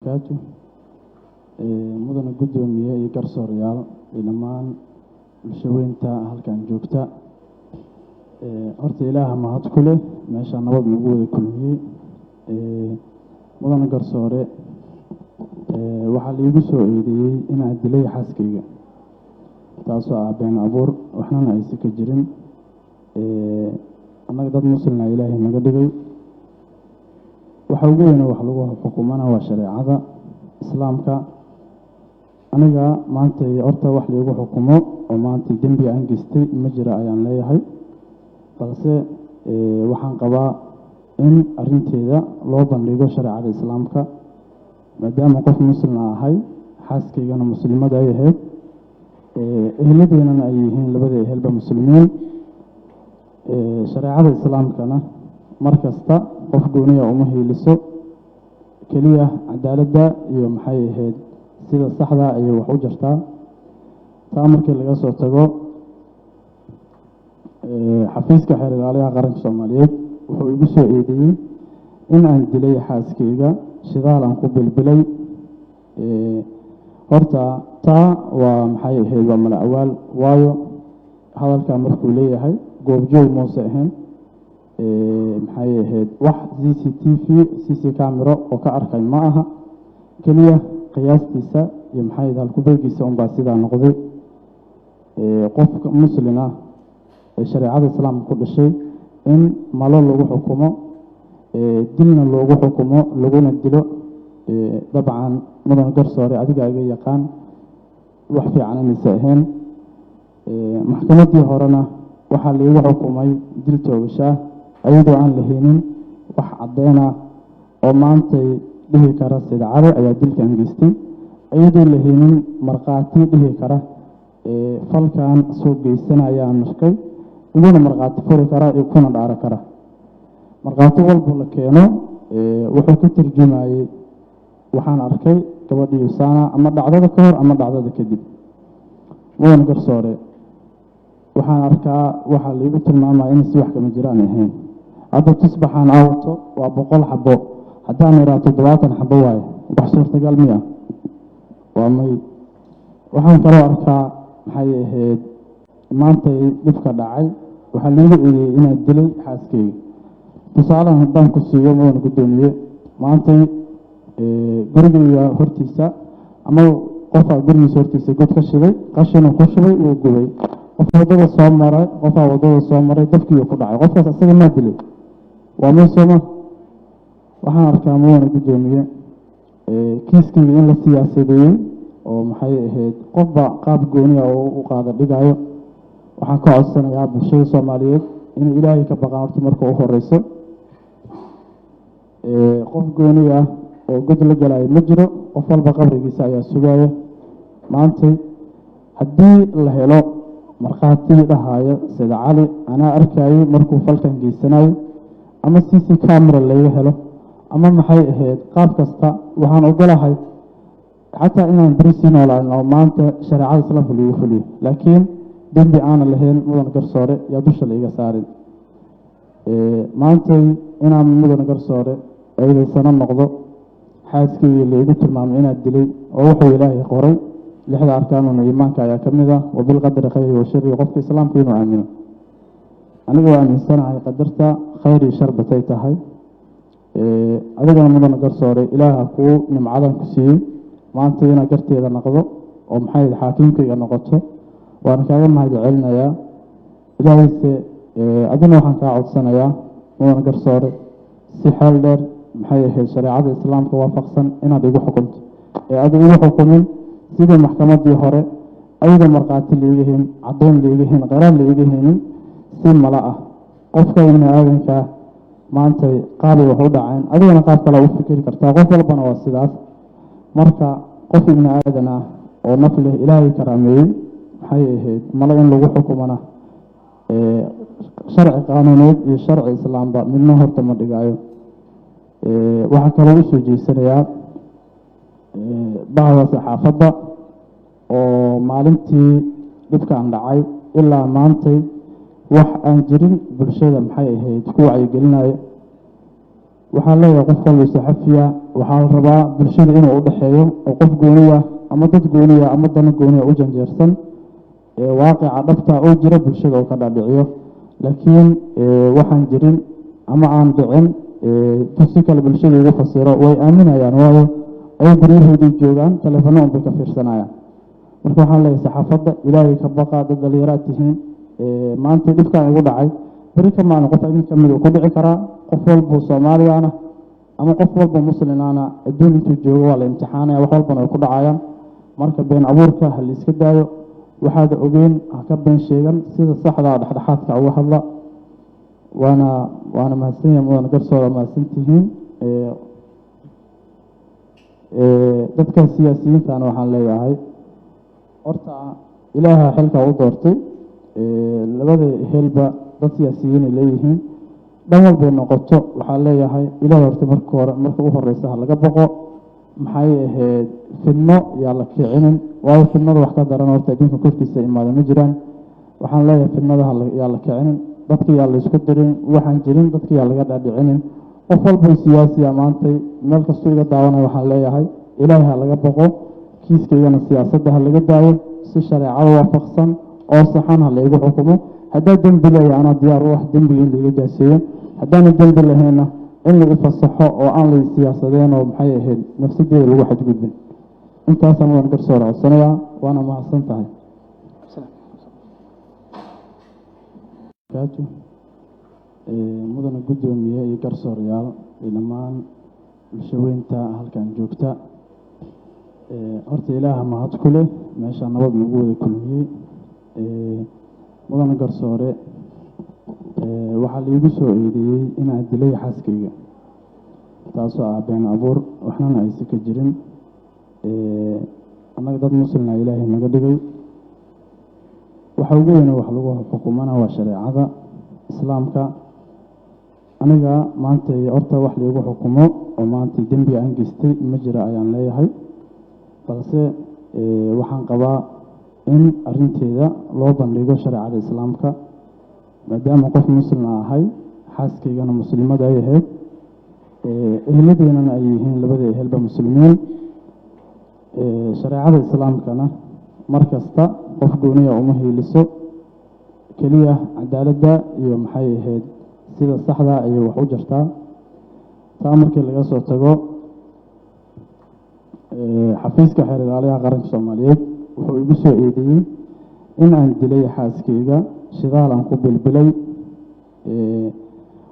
وبركاته. مدن قدومية يكرسو ريال لمان الشوينتا هل كان جوكتا horta ilaaha mahad ku leh meesha nabad nagu wada kulmiyey mudana garsoore waxaa liigu soo eedeeyey inaan dilay xaaskayga taasoo ah been abuur waxnana aysan ka jirin annaga dad muslina ilaahay naga dhigay waxa ugu weyn wax lagu xukumana waa shareecada islaamka aniga maanta horta wax liigu xukumo oo maanta dembi aan geystay ma jira ayaan leeyahay balse waxaan qabaa in arinteeda loo bandhigo shareecada islaamka maadaama qof muslim ahay xaaskaygana muslimada ay ahayd eheladeennana ay yihiin labada ehelba muslimiin shareecada islaamkana markasta qof gooniya uma hiiliso keliya cadaaladda iyo maxay ahayd sida saxda ayay wax u jirtaa taa markii laga soo tago xafiiska xeer ilaaliyaha qaranka Soomaaliyeed wuxuu igu soo eedeeyay in aan dilay xaaskayga shidaal aan ku bilbilay horta taa waa maxay ahayd waa malawaal waayo hadalka markuu leeyahay goobjoog moose ahayn maxay ahayd wax CCTV camera oo ka arkay ma aha kaliya qiyaastiisa iyo maxay ahayd halku beegiisa un baa sidaa noqday qofka muslina shareecada islaamka ku dhashay in malo lagu xukumo dilna loogu xukumo laguna dilo dabcan mudan garsoore adiga iga yaqaan wax fiican inaysan ahayn maxkamadii horena waxaa lagu xukumay dil toogasho ayadoo aan la haynin wax caddeyn ah oo maanta dhihi kara sida cali ayaa dilkan geystay ayadoo la haynin marqaati dhihi kara falkan soo geysanaya markay iguna marqaati furi kara iyo kuna dhaara kara marqaati walba la keeno wuxuu ka tarjumayay waxaan arkay gabadhii saana ama dhacdada ka hor ama dhacdada kadib waan garsoore waxaan arkaa waxa lagu tilmaamay in si wax kama jiraan ahayn hadda tusbaxan awto waa 100 xabo haddaan iraato 70 xabo waaye wax suurtagal miya waa may waxaan kaloo arkaa maxay ahayd maanta dhibka dhacay waxaa lagu eedeeyay inaan dilay xaaskayga tusaale haddaan ku siiyo mudana gudoomiye maanta guriga hortiisa ama qofka gurigiisa hortiisa god ka shibay qashin ku shubay oo gubay qof wadada soo maray dadkii ku dhacay qofkaas asaga ma dilay waa meesha waxaan arkaa mudana gudoomiye kiiskii in la siyaasadeeyay oo maxay ahayd qofba qaab gooni ah oo u qaada dhigayo waxaan ka codsanayaa bulshada Soomaaliyeed in Ilaahay ka baqaan horta marka uu horeyso qof gooni ah oo god la galay ma jiro qof walba qabrigiisa ayaa sugaya maanta haddii la helo marqaati dhahayo sida cali ana arkay markuu falkan geysanayo ama CC camera laga helo ama maxay ahayd qaab kasta waxaan ogolahay حتى إن بريسين ولا أو مانت شريعة الإسلام في اليوفلي لكن دنبي أنا لهن مدن قرصاري يدوش اللي سارين مانت إن مدن قرصاري أيضا سنة نقضى حاسكي اللي يقول المعمين الدلي ووحي إلهي قري لحد أركانه إيمان كايا كمذا وبالقدر خير وشر وقف الإسلام فيه آمين أنا قوى أن السنة قدرت خير شر بتيتهاي أيضا مدن قرصاري إله أكو نمعادن كسي maanta ina garteeda noqdo oo maxay xaakimkayga noqoto waan kaaga mahad celinayaa ilaahayse adina waxaan ka codsanayaa mudan garsoore si xeel dheer maxay ahayd shareecada islaamka waafaqsan inaad igu xukunto adiga igu xukumin sidii maxkamadii hore ayada marqaati leeyihiin caddeyn leeyihiin qaraar leeyihiin si mala ah qofka ibn aadanka maanta qaali wuxuu dhacay adigana qaab kale u fikir kartaa qof walbana waa sidaas marka qof ibn aadan ah oo nafle ilaahay karaameeyay maxay ahayd mala in lagu xukumana sharci qaanuuneed iyo sharci islaamba midna horta ma dhigayo waxa kale oo soo jeesanayaa bahda saxaafadda oo maalintii dhibkan dhacay ilaa maantay wax aan jirin bulshada maxay ahayd ku wacyi gelinayo waxaan leeyahay qof walba saxafiya waxaa la rabaa bulshada inuu u dhexeeyo oo qof gooniya ama dad gooniya ama dana gooniya u janjeersan waaqica dhabta oo jira bulshada oo ka dhaadhiciyo laakiin waxaan jirin ama aan dhicin si kale bulshada ugu fasiro way aaminayaan waayo ay guryahoodii joogaan telefono unbay ka fiirsanayaan marka waxaan leeyahay saxaafadda ilaahay ka baqa dad dhalinyaraad tihiin maanta dhibkan igu dhacay beri ka maalin qof idin kamid uu ku dhici karaa qof walba soomaaliyaana ama qof walba muslimaana adduun intuu joogo waa la imtixaanaya wax walbana way ku dhacayaan marka been abuurka ha la iska daayo waxaad ogeyn ha ka been sheegan sida saxda dhexdhexaadka uga hadla waana mahadsanyahay mudana garsooda mahadsantihiin dadka siyaasiyiintana waxaan leeyahay horta ilaaha xilka u doortay labada ehelba dad siyaasiyiinay leeyihiin dhan walbay noqoto waxaan leeyahay ilaah horta marka u horeysa ha laga boqo maxay ahayd fidno yaa la kicinin waayo fidnada wax ka daran horta adduunka korkiisa imaada ma jiraan waxaan leeyahay fidnada yaa la kicinin dadka yaa la isku dirin waxaan jirin dadka yaa laga dhaadhicinin qof walba siyaasiya maantay meel kastuu iga daawanaya waxaan leeyahay ilaahay ha laga boqo kiiskaygana siyaasadda ha laga daayo si shareecada waafaqsan oo saxan ha laygu xukumo haddaa dembi leeya anaa diyaar u ah dembiga in laiga jaaseeyo haddaana dembi lahayna in la ifasaxo oo aan la siyaasadeen oo maxay ahayd nafsadeeda lagu xadgudbin intaasaan waan garsoor codsanayaa waana mahadsan tahay mudana guddoomiye iyo garsoorayaal iyo dhammaan bulshaweynta halkan joogta horta ilaaha mahad ku leh meeshaa nabad lagu wada kulmiyey mudana garsoore waxaa laigu soo eedeeyey inaan dilay xaaskayga taasoo ah been abuur waxnana aysa ka jirin annaga dad muslina ilaahay naga dhigay waxa ugu weyne wax lagu xukumana waa shareecada islaamka aniga maanta horta wax laigu xukumo oo maanta dembi aan geystay ma jira ayaan leeyahay balse waxaan qabaa in arinteeda loo bandhigo shareecada islaamka maadaama qof muslima ahay xaaskaygana muslimada ay ahayd eheladeennana ay yihiin labada ehelba muslimiin shareecada islaamkana mar kasta qof gooniya uma hiiliso keliya cadaaladda iyo maxay ahayd sida saxda ayay wax u jirtaa taa markii laga soo tago xafiiska xeer ilaaliyaha qaranka soomaaliyeed wuxuu igu soo eedeeyey in aan dilay xaaskayga shidaal aan ku bilbilay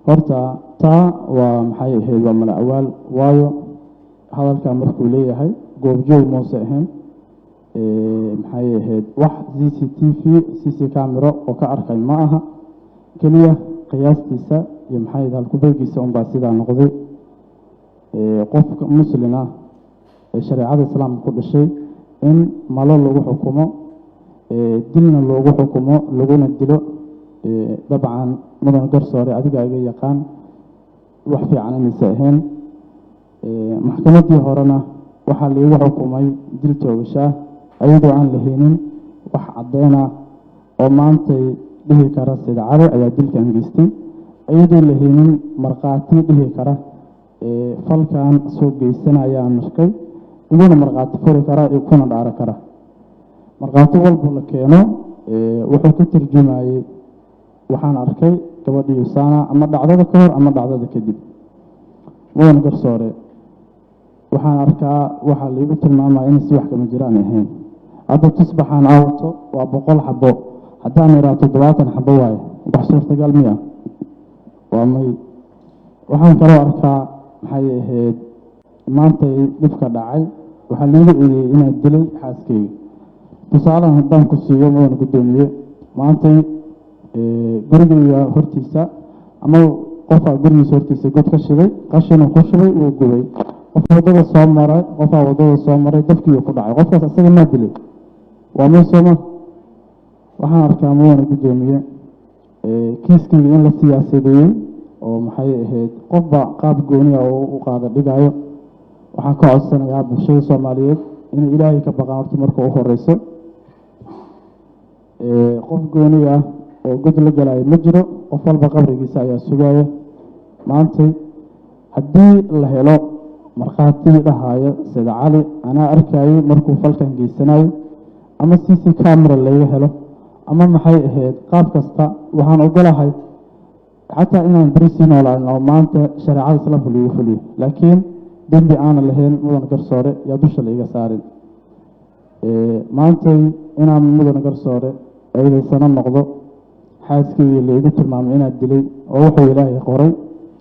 horta taa waa maxay ahayd waa mala awaal waayo hadalkaa markuu leeyahay goobjoog moose ahayn maxay ahayd wax CCTV camero oo ka arkay ma aha keliya qiyaastiisa iyo maxay ahayd halkubeegiisa unbaa sidaa noqday qofka muslina ee shareecada islaamka ku dhashay in malo lagu xukumo dilna loogu xukumo laguna dilo dabcan mudan garsoore adiga iga yaqaan wax fiican inaysa ahayn maxkamaddii horena waxaa laigu xukumay dil toogashaa ayadoo aan lahaynin wax caddeena oo maantay dhihi kara sida cali ayaa dilkan geystay ayadoo lahaynin markhaati dhihi kara falkan soo geysanayaan markay iguna markhaati furi kara iyo kuna dhaaro kara markhaati walba la keeno wuxuu ka tarjumayey waxaan arkay gabadhii usaana ama dhacdada ka hor ama dhacdada kadib mudan garsoore waxaan arkaa waxaa laigu tilmaamaya in si wax kama jiraan ahayn hadda tusbaxaan aawato waa 100 xabo haddaan iraa 70 xabo waaye wax suurtagal miya waa may waxaan kaloo arkaa maxay ahayd maanta dhibka dhacay waxaa laigu eedeeyey inaan dilay xaaskayga tusaalahan haddaan ku siiyo mudan guddoomiye maantay gurigayga hortiisa ama qofaa gurigiisa hortiisa god ka shiday qashina ku shubay uu gubay qofaa wadada soo maray dabkii ku dhacay qofkaas asaga maa dilay waa may sooma waxaan arkaa mudan guddoomiye kiiskayga in la siyaasadeeyey oo maxay ahayd qofba qaab gooniya oo u qaada dhigayo waxaan ka codsanayaa bulshada soomaaliyeed inay ilaahay ka baqaan horta marka u horeyso qof gooni ah oo god la galayo ma jiro qof walba qabrigiisa ayaa sugaya maantay haddii la helo markhaati dhahaayo sida cali anaa arkayay markuu falkan geysanayo ama cc camera laga helo ama maxay ahayd qaab kasta waxaan ogolahay xataa inaan beri sii noolaano maanta shareecada islaamka lagu fuliyo laakiin dembi aanan lahayn mudan garsoore yaa dusha laiga saarin maantay inaan mudan garsoore eedaysano noqdo xaaskeyga laigu tilmaamay inaad dilay oo wuxuu ilaahay qoray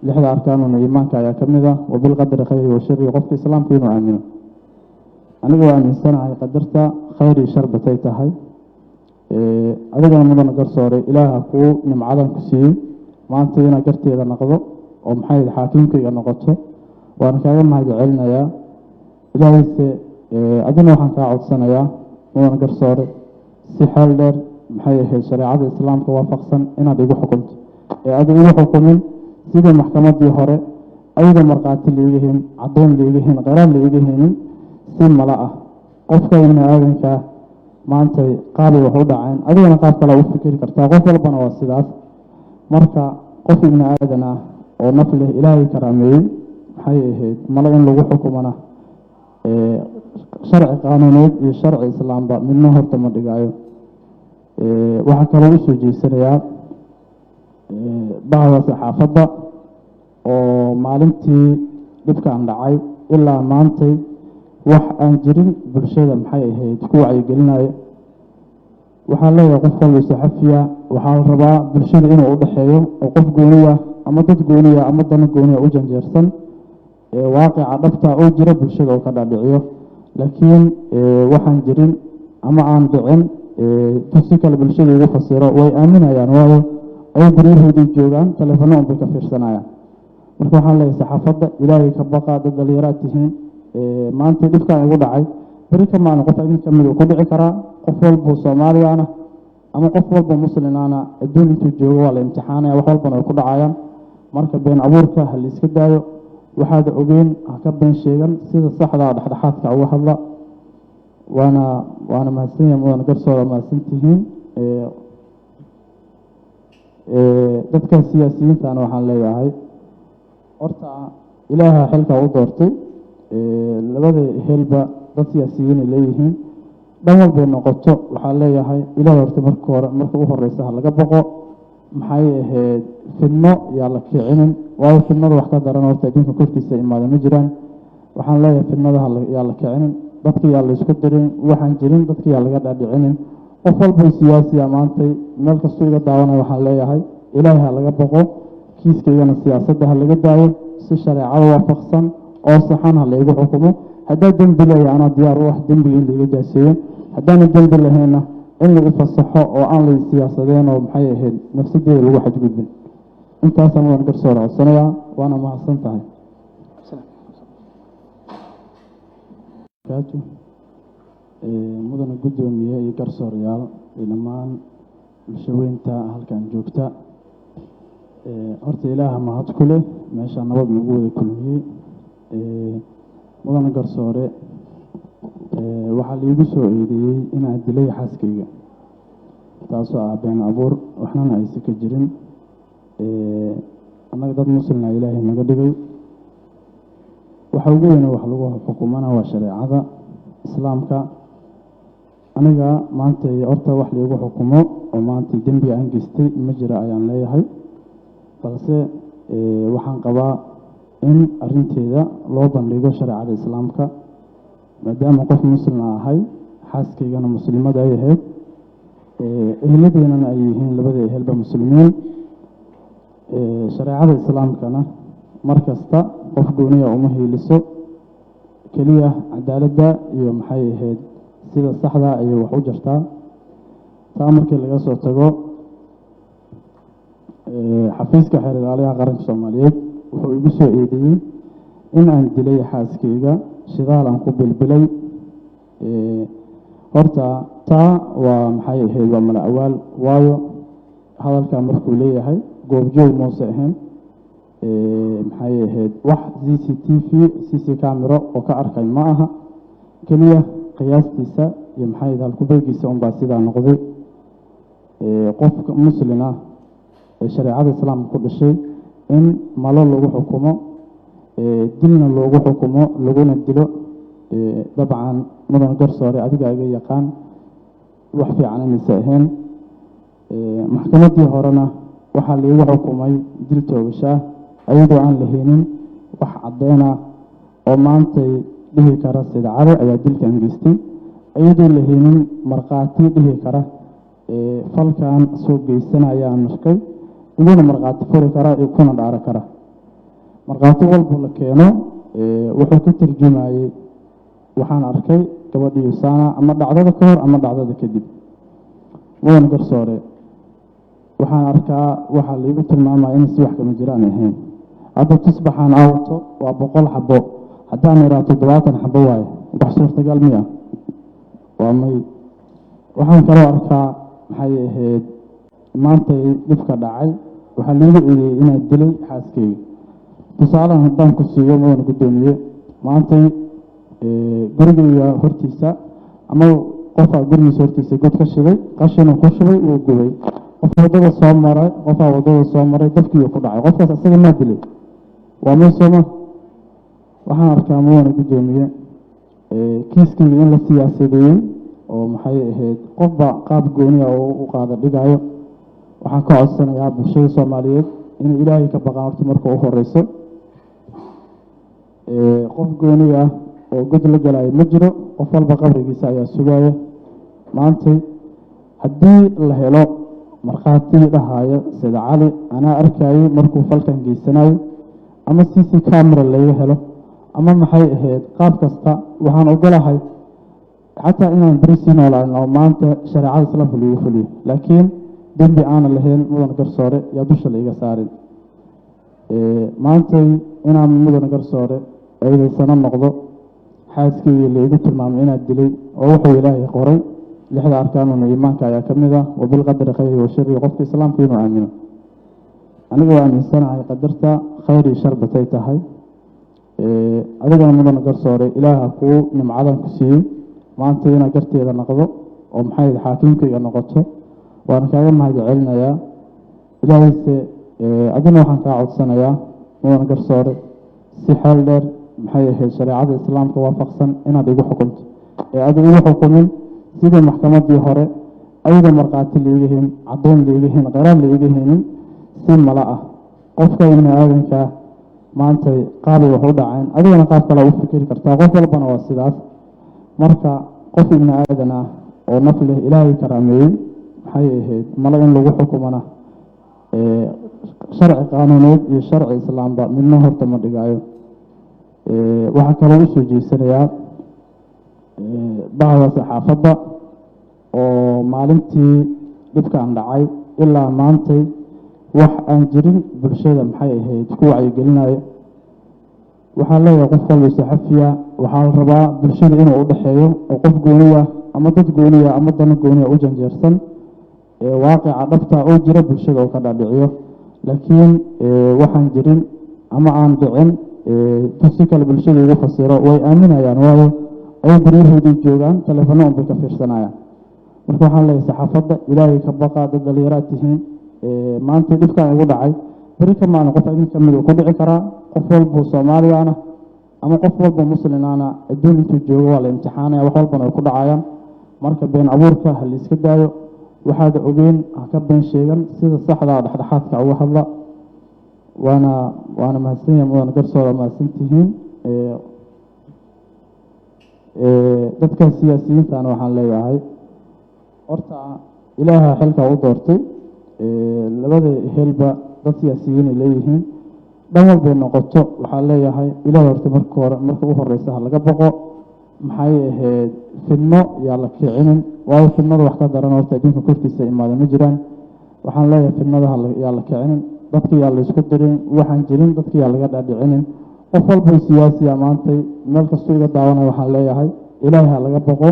lixda arkaanuna iimaanka ayaa ka mid ah wabilqadari khayri wa shari qofka islaamka inuu aamino aniga waa aaminsanahay qadarta khayr iyo shar batay tahay adigana mudan garsoore ilaaha kuu nimcadan ku siiyey maanta inaad garteeda noqdo oo maxay xaakimkayga noqoto waan kaaga mahad celinayaa ilaahayse adina waxaan kaa codsanayaa mudan garsoore si xeel dheer maxay ahayd shareecada islaamka waafaqsan inaad igu xukunto aad igu xukumin sidii maxkamadii hore ayada markhaati laiga hin caddeyn laiga hin qaraar laiga hinin si mala ah qofka ibni aadankaa maantay qaabay wax u dhaceen adigana qaab kale u fikiri kartaa qof walbana waa sidaas marka qof ibni aadan ah oo naf leh ilaahay karaameeyey maxay ahayd mala in lagu xukumana sharci qaanuuneed iyo sharci islaamba midna horta ma dhigaayo waxaa kaloo usoo jeesanayaa bahda saxaafadda oo maalintii dhibkaan dhacay ilaa maantay wax aan jirin bulshada maxay ahayd ku wacyigelinayo waxaa leeyahay qof walba saxafiya waxaa la rabaa bulshada inuu u dhexeeyo oo qof gooniya ama dad gooniya ama dano gooniya u janjeersan waaqica dhabta oo jira bulshada oo ka dhaadhiciyo laakiin waxaan jirin ama aan dhicin si kale bulshada ugu fasiro way aaminayaan waayo ay guryahoodii joogaan telefono unbay ka fiirsanayaan marka waxaan leeyahay saxaafadda ilaahay ka baqa dad dhalinyaraad tihiin maanta dhibkaan igu dhacay beri ka maalin qof idin kamid uu ku dhici karaa qof walba soomaaligaana ama qof walba muslinaana adduun intuu joogo waa la imtixaanaya wax walbana way ku dhacayaan marka been abuurka ha la iska daayo waxaad ogeyn ha ka been sheegan sida saxda dhexdhexaadka uga hadla waana mahadsanyahay mudan garsooda mahadsantihiin dadka siyaasiyiintana waxaan leeyahay horta ilaaha xilka u doortay labada helba dad siyaasiyiinay leeyihiin dhan walbay noqoto waxaan leeyahay ilaah horta marka u horeysa ha laga boqo maxay ahayd fidno yaa la kicinin waayo fidnada wax ka daran horta adduunka korkiisa imaada ma jiraan waxaan leeyahay fidnada yaa la kicinin dadka yaa la isku dirin waxaan jirin dadka yaa laga dhaadhicinin qof walba siyaasiya maantay meel kastuu iga daawanaya waxaan leeyahay ilaahay ha laga boqo kiiskaygana siyaasadda ha laga daayo si shareecada waafaqsan oo saxan ha laygu xukumo haddaa dembi leeya anaa diyaar u ah dembiga in laiga jaaseeyo haddaana dembi lahayna in la ifasaxo oo aan lay siyaasadeen oo maxay ahayd nafsadeeda lagu xadgudbin intaasaan mudan garsoore codsanayaa waana mahadsan tahay mudana guddoomiye iyo garsoorayaal iyo dhammaan bulshaweynta halkan joogta horta ilaaha mahad ku leh meesha nabad nagu wada kulmiyey mudana garsoore waxaa laigu soo eedeeyey inaan dilay xaaskayga taasoo ah been abuur waxnana aysa ka jirin annaga dad muslina ilaahay naga dhigay waxa ugu weyne wax lagu xukumana waa shareecada islaamka aniga maanta horta wax laigu xukumo oo maanta dembiga aan geystay ma jira ayaan leeyahay balse waxaan qabaa in arinteeda loo bandhigo shareecada islaamka maadaama qof muslima ahay xaaskaygana muslimada ay ahayd eheladeennana ay yihiin labada ehelba muslimiin shareecada islaamkana mar kasta qof gooniya uma hiiliso keliya cadaaladda iyo maxay ahayd sida saxda ayay wax u jirtaa taa markii laga soo tago xafiiska xeer ilaaliyaha qaranka soomaaliyeed wuxuu igu soo eedeeyey in aan dilay xaaskayga shidaal aan ku bilbilay horta taa waa maxay ahayd waa mala awaal waayo hadalkaa markuu leeyahay goobjoog muuse ahayn maxay ahayd wax cc camero oo ka arkay ma aha keliya qiyaastiisa iyo maxay ahayd halkubeegiisa unbaa sidaa noqday qofka muslina ee shareecada islaamka ku dhashay in malo lagu xukumo dilna loogu xukumo laguna dilo dabcan mudan garsoore adiga iga yaqaan wax fiican inaysa ahayn maxkamaddii horena waxaa liigu xukumay dil toogashaa ayadoo aan lahaynin wax caddeena oo maantay dhihi kara sida cali ayaa dilkan geystay ayadoo lahaynin markhaati dhihi kara falkan soo geysanayaan markay iguna markhaati furi kara kuna dhaaro kara markhaati walba la keeno wuxuu ka tarjumayay waxaan arkay gabadhii Usana ama dhacdada ka hor ama dhacdada kadib mudan garsoore waxaan arkaa waxaa liigu tilmaamaya in si wax kama jiraan ahayn hadda tusbaxaan awto waa 100 xabo haddaan iraato 70 xabo waaye wax suurtagal miya waa may waxaan kaloo arkaa maxay ahayd maantay dhibka dhacay waxaa liigu eedeeyay inaan dilay xaaskeyga tusaalahan haddaan ku siiyo mudan gudoomiye maantay gurigeyga hortiisa ama qofaa gurigiisa hortiisa god ka shiday qashina ku shubay uu gubay qofaa wadada soo maray dabkii ku dhacay qofkaas asaga ma dilay waa meesoma waxaan arkaa mudan gudoomiye kiiskeyga in la siyaasadeeyey oo maxay ahayd qofba qaab gooniya oo u qaada dhigayo waxaan ka codsanayaa bulshada Soomaaliyeed in Ilaahay ka baqaan horta marka u horeyso qof gooniya oo god la galay ma jiro qof walba qabrigiisa ayaa sugaya maantay haddii la helo markhaati dhahaya sida cali anaa arkayay markuu falkan geysanayo ama CC camera laga helo ama maxay ahayd qaab kasta waxaan ogolahay xataa inaan bariisi noolaano maanta shariicada islaamka lagu fuliyo laakiin dembi aan lahayn mudan garsoore yaa dusha la iga saarin maantay inaan mudan garsoore eedaysana noqdo xaaskeyga liigu tilmaamay inaad dilay oo wuxuu ilaahay qoray 6 arkaanuna iimaanka ayaa ka mid ah wa bil qadri khayri wa sharri qofka islaamka inuu aamino aniga waan aaminsanahay qadarta khayr iyo shar batay tahay adigana mudan garsoore ilaaha kuu nimcadan ku siiyey maanta inaad garteeda noqdo oo maxay xaakimkayga noqoto waan kaaga mahadcelinayaa ilaahayse adina waxaan kaa codsanayaa mudan garsoore si xeel dheer maxay ahayd shariicada islaamka waafaqsan inaad igu xukunto aad igu xukumin sidii maxkamaddii hore ayada markhaati leeyihiin caddeyn leeyihiin qaraar leeyihiin si mala ah qofka ibni aadanka maantay qaali wax u dhaceen adigana qaab kale u fikiri kartaa qof walbana waa sidaas marka qof ibni aadan ah oo naf leh ilaahay karaameeyey maxay ahayd mala in lagu xukumana sharci qaanuuneed iyo sharci islaamba midna horta ma dhigayo waxaa kaloo u soo jeesanayaa bahda saxaafadda oo maalintii dhibkan dhacay ilaa maantay wax aan jirin bulshada maxay ahayd ku wacyigelinayo waxaa leeyahay qof walba saxafiya waxaa la rabaa bulshada inuu u dhexeeyo oo qof gooniya ama dad gooniya ama dana gooniya u janjeersan waaqica dhabta oo jira bulshada oo ka dhaadhiciyo laakiin waxaan jirin ama aan dhicin si kale bulshada ugu fasiro way aaminayaan waayo ay guryahoodii joogaan telefono unbay ka fiirsanayaan marka waxaan leeyahay saxaafadda ilaahay ka baqa dad dhalinyaraad tihiin maanta dhibkan igu dhacay beri ka maalin qof idin ka mid ku dhici karaa qof walba Soomaaliyaana ama qof walba muslinaana adduun intuu joogo waa la imtixaanaya wax walbana ay ku dhacayaan marka been abuurka hal iska daayo waxaad ogeen ka been sheegan sida saxda ah dhexdhexaadka uga hadla waana mahadsanyahay mudan garsooda mahadsantihiin dadka siyaasiyiintaana waxaan leeyahay horta ilaaha xilka u doortay labada helba dad siyaasiyiin ay leeyihiin dhan walbay noqoto waxaan leeyahay ilaaha horta marka u horeysa ha laga boqo maxay ahayd fidno yaa la kicinin waayo fidnada wax ka daran horta adduunka korkiisa imaada ma jiraan waxaan leeyahay fidnada yaa la kicinin dadka yaa la isku dirin waxaan jirin dadka yaa laga dhaadhicinin qof walba siyaasiya maantay meel kastoo iga daawanaya waxaan leeyahay ilaahay ha laga boqo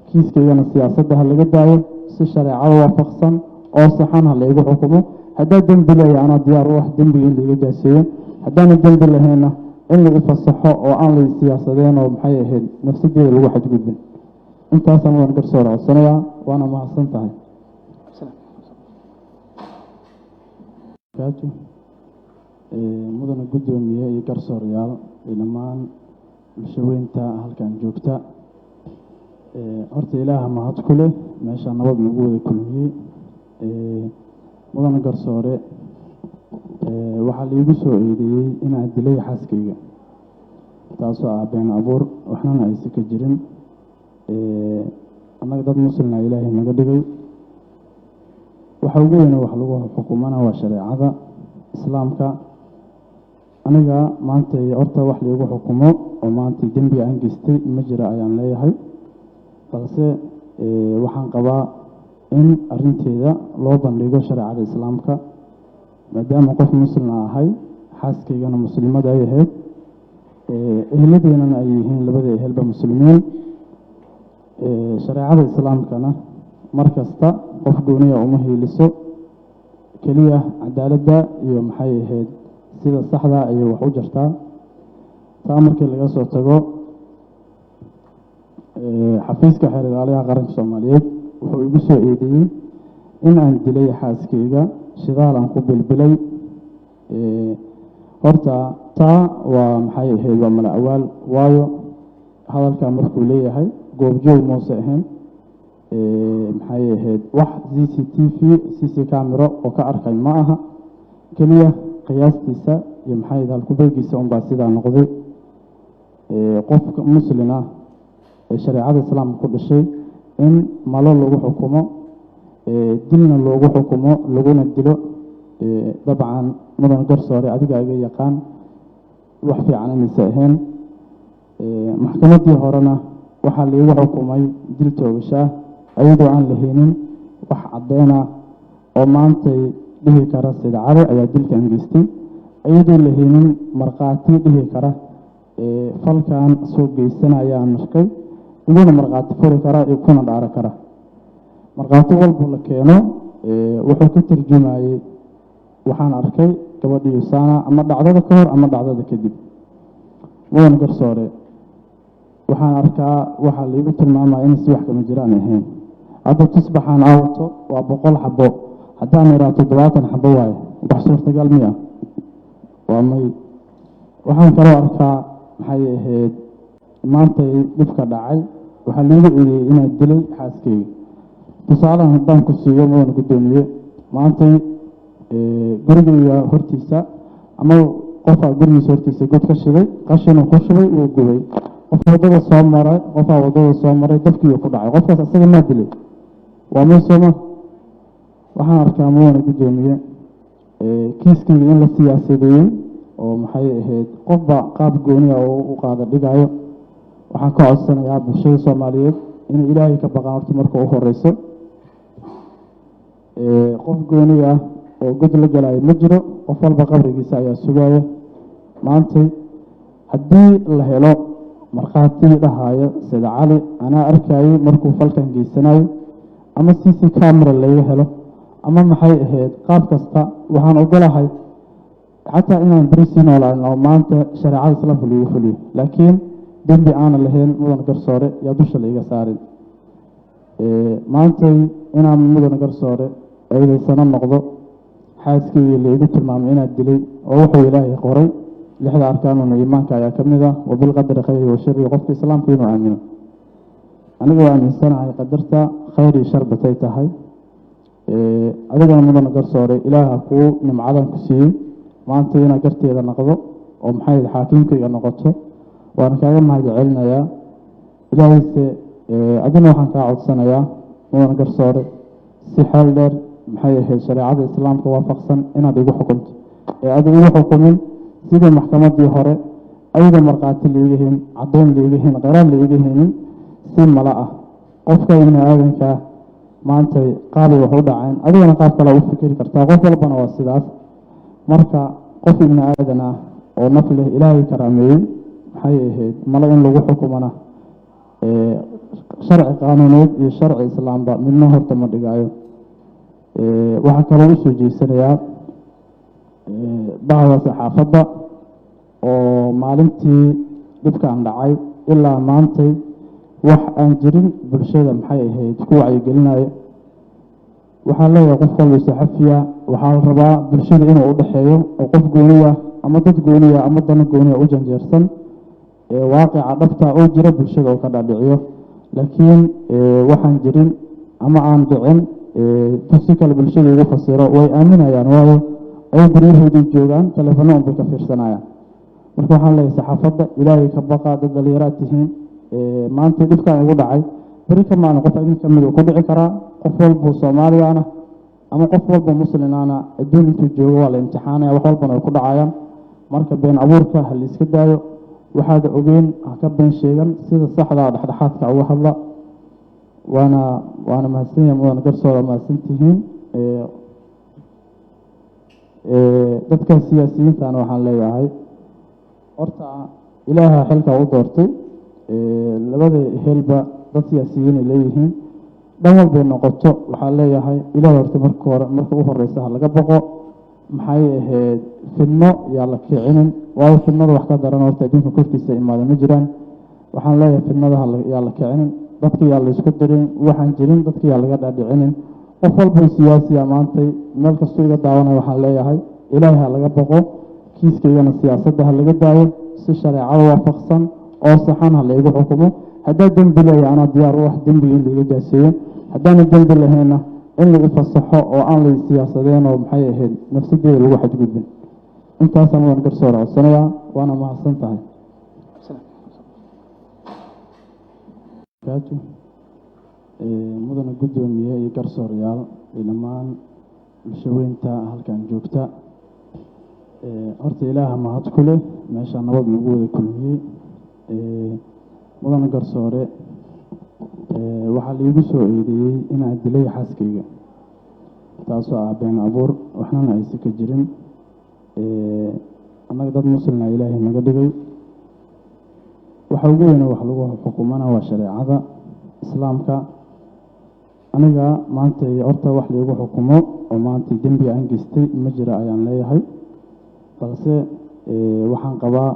kiiskaygana siyaasadda ha laga daayo si shareecada waafaqsan oo saxan ha laygu xukumo haddaa dembi leeyahay anaa diyaar u ah dembiga in laiga jaaseeyo haddaana dembi lahayna in lagu fasaxo oo aan la siyaasadeen oo maxay ahayd nafsadeeda lagu xadgudbin intaasaan mudan garsoore codsanayaa waana mahadsan tahay mudana guddoomiye iyo garsoorayaal iyo dhammaan bulshaweynta halkan joogta. Horta ilaaha mahad ku leh meesha nabad nagu wada kulmiyey. Mudana garsoore, waxaa liigu soo eedeeyey inaan dilay xaaskayga, taasoo ah been abuur, waxnana aysan ka jirin. annaga dad muslimna ilaahay naga dhigay. waxa ugu weyn wax lagu xukumana waa shareecada islaamka. aniga maanta horta wax liigu xukumo oo maanta dembi aan geystay ma jira ayaan leeyahay, balse waxaan qabaa in arrinteeda loo bandhigo shareecada islaamka, maadaama qof muslim ahay, xaaskaygana muslimada ay ahayd, eheladeennana ay yihiin labada ehelba muslimiin. shareecada islaamkana mar kasta qof gooniya uma hiiliso, keliya cadaaladda iyo maxay ahayd sida saxda ayay wax u jirtaa. taa markii laga soo tago, xafiiska xeer ilaaliyaha qaranka Soomaaliyeed wuxuu igu soo eedeeyey in aan dilay xaaskayga, shidaal aan ku bilbilay. horta taa waa maxay ahayd waa mala awaal, waayo hadalka markuu leeyahay goobjoog muuse ahayn, maxay ahayd wax CC camera oo ka arkay ma aha, keliya qiyaastiisa iyo maxay ahayd halku-beegiisa unbaa sidaa noqday. qofka muslim ah ee shareecada islaamka ku dhashay in malo lagu xukumo, dilna loogu xukumo, laguna dilo, dabcan mudan garsoore adiga iga yaqaan wax fiican inaysa ahayn. maxkamaddii horena waxaa liigu xukumay dil toogashaa ayadoo aan lahaynin wax caddeena oo maantay dhihi kara sida cali ayaa dilkan geystay, ayadoo lahaynin markhaati dhihi kara falkan soo geysanayaan markay iguna markhaati furi kara iyo kuna dhaaro kara. markhaati walba la keeno wuxuu ka tarjumayey waxaan arkay gabadhii Sana ama dhacdada ka hor ama dhacdada kadib. mudan garsoore, waxaan arkaa waxaa liigu tilmaamaya in si wax kama jiraan ahayn. hadda tusbaxaan aawato waa 100 xabo, haddaan iraa 70 xabo waaye, wax suurtagal miya? waa may. waxaan kaloo arkaa maxay ahayd maantay dhibka dhacay waxaa liigu eedeeyey inaan dilay xaaskayga. tusaalahan haddaan ku siiyo mudan guddoomiye, maantay gurigayga hortiisa ama qofaa gurigiisa hortiisa god ka shiday, qashinuu ku shubay, wuu gubay. qofaa waddada soo maray dabkiiuu ku dhacay, qofkaas asaga maa dilay? waa may sooma? waxaan arkaa mudan guddoomiye kiiskayga in la siyaasadeeyey oo maxay ahayd qofba qaab gooniya oo u qaada dhigayo. waxaan ka codsanayaa bulshada Soomaaliyeed inay ilaahay ka baqaan horta marka u horeyso. qof gooni ah oo god la galayo ma jiro, qof walba qabrigiisa ayaa sugaya. maantay haddii la helo markhaati dhahaayo sida cali anaa arkayay markuu falkan geysanayo, ama CC camera laga helo, ama maxay ahayd qaab kasta, waxaan ogolahay xataa inaan beri sii noolaan oo maanta shareecada islaamka lagu fuliyo, laakiin dembi aanan lahayn mudan garsoore yaa dusha laiga saarin. maantay inaan mudan garsoore eedaysano noqdo, xaaskayga laigu tilmaamay inaad dilay oo wuxuu ilaahay qoray 6 arkaanuna iimaanka ayaa ka mid ah, wabilqadari khayri wa shari, qofka islaamka inuu aamino. aniga waa aaminsanahay qadarta khayr iyo shar batay tahay. adigana mudan garsoore ilaaha kuu nimcadan ku siiyey maanta inaad garteeda noqdo oo maxay xaakimkayga noqoto, waana kaaga mahad celinayaa. ilaahayse adina waxaan kaa codsanayaa mudan garsoore si xeel dheer maxay ahayd shareecada islaamka waafaqsan inaad igu xukunto, aad igu xukumin sidii maxkamaddii hore ayadoo markhaati liiga hayn, caddeyn liiga hayn, qaraar liiga haynin, si mala ah. qofka ibni aadanka maantay qaali wax u dhaceen, adigana qaab kale u fikiri kartaa, qof walbana waa sidaas. marka qof ibni aadan ah oo naf leh ilaahay karaameeyey maxay ahayd mala in lagu xukumana sharci qaanuuneed iyo sharci islaamba midna horta ma dhigaayo. waxaa kaloo u soo jeesanayaa bahda saxaafadda oo maalintii dhibkan dhacay ilaa maantay wax aan jirin bulshada maxay ahayd ku wacyigelinayo. waxaan leeyahay qof walba saxafiya waxaa la rabaa bulshada inuu u dhexeeyo oo qof gooniya ama dad gooniya ama dana gooniya u janjeersan waaqica dhabta oo jira bulshada oo ka dhaadhiciyo laakiin waxaan jirin ama aan dhicin si kale bulshada ugu fasiro way aaminayaan waayo ay guryahoodii joogaan telefono unbay ka fiirsanayaan marka waxaan leeyahay saxaafadda ilaahay ka baqa dad dhalinyaraad tihiin maanta dhibkaan igu dhacay beri ka maalin qof idin ka mid uu ku dhici karaa qof walba soomaaliyaana ama qof walba muslimaana adduun intuu joogo waa la imtixaanaya wax walbana way ku dhacayaan marka been abuurka ha la iska daayo waxaad ogeyn ha ka been sheegan sida saxda dhexdhexaadka uga hadla waana mahadsanyahay mudan garsooda mahadsantihiin dadka siyaasiyiintana waxaan leeyahay horta ilaaha xilka u doortay labada helba dad siyaasiyiin ay leeyihiin dhan walbay noqoto waxaan leeyahay ilaahay horta marka u horeysa ha laga boqo maxay ahayd fidno yaa la kicinin waayo fidnada wax ka daran horta adduunka korkiisa imaada ma jiraan waxaan leeyahay fidnada yaa la kicinin dadka yaa la isku dirin waxaan jirin dadka yaa laga dhaadhicinin qof walba siyaasiya maantay meel kastoo iga daawanaya waxaan leeyahay ilaahay ha laga boqo kiiskaygana siyaasadda ha laga daayo si shareecada waafaqsan oo saxan ha laygu xukumo haddaa dembi leeya anaa diyaar u ah dembiga in laiga jaaseeyo haddaana dembi lahayna in lagu fasaxo oo aan la siyaasadeen oo maxay ahayd nafsadeeda lagu xadgudbin intaasaan waan garsoor codsanayaa waana mahadsan tahay mudana guddoomiye iyo garsoorayaal iyo dhammaan bulshaweynta halkan joogta horta ilaaha mahad ku leh meesha nabad lagu wada kulmiyey mudana garsoore waxaa laigu soo eedeeyey inaan dilay xaaskayga taasoo ah been abuur waxnana aysa ka jirin annaga dad muslina ilaahay naga dhigay waxa ugu weyne wax lagu xukumana waa shareecada islaamka aniga maanta horta wax laigu xukumo oo maanta dembi aan geystay ma jira ayaan leeyahay balse waxaan qabaa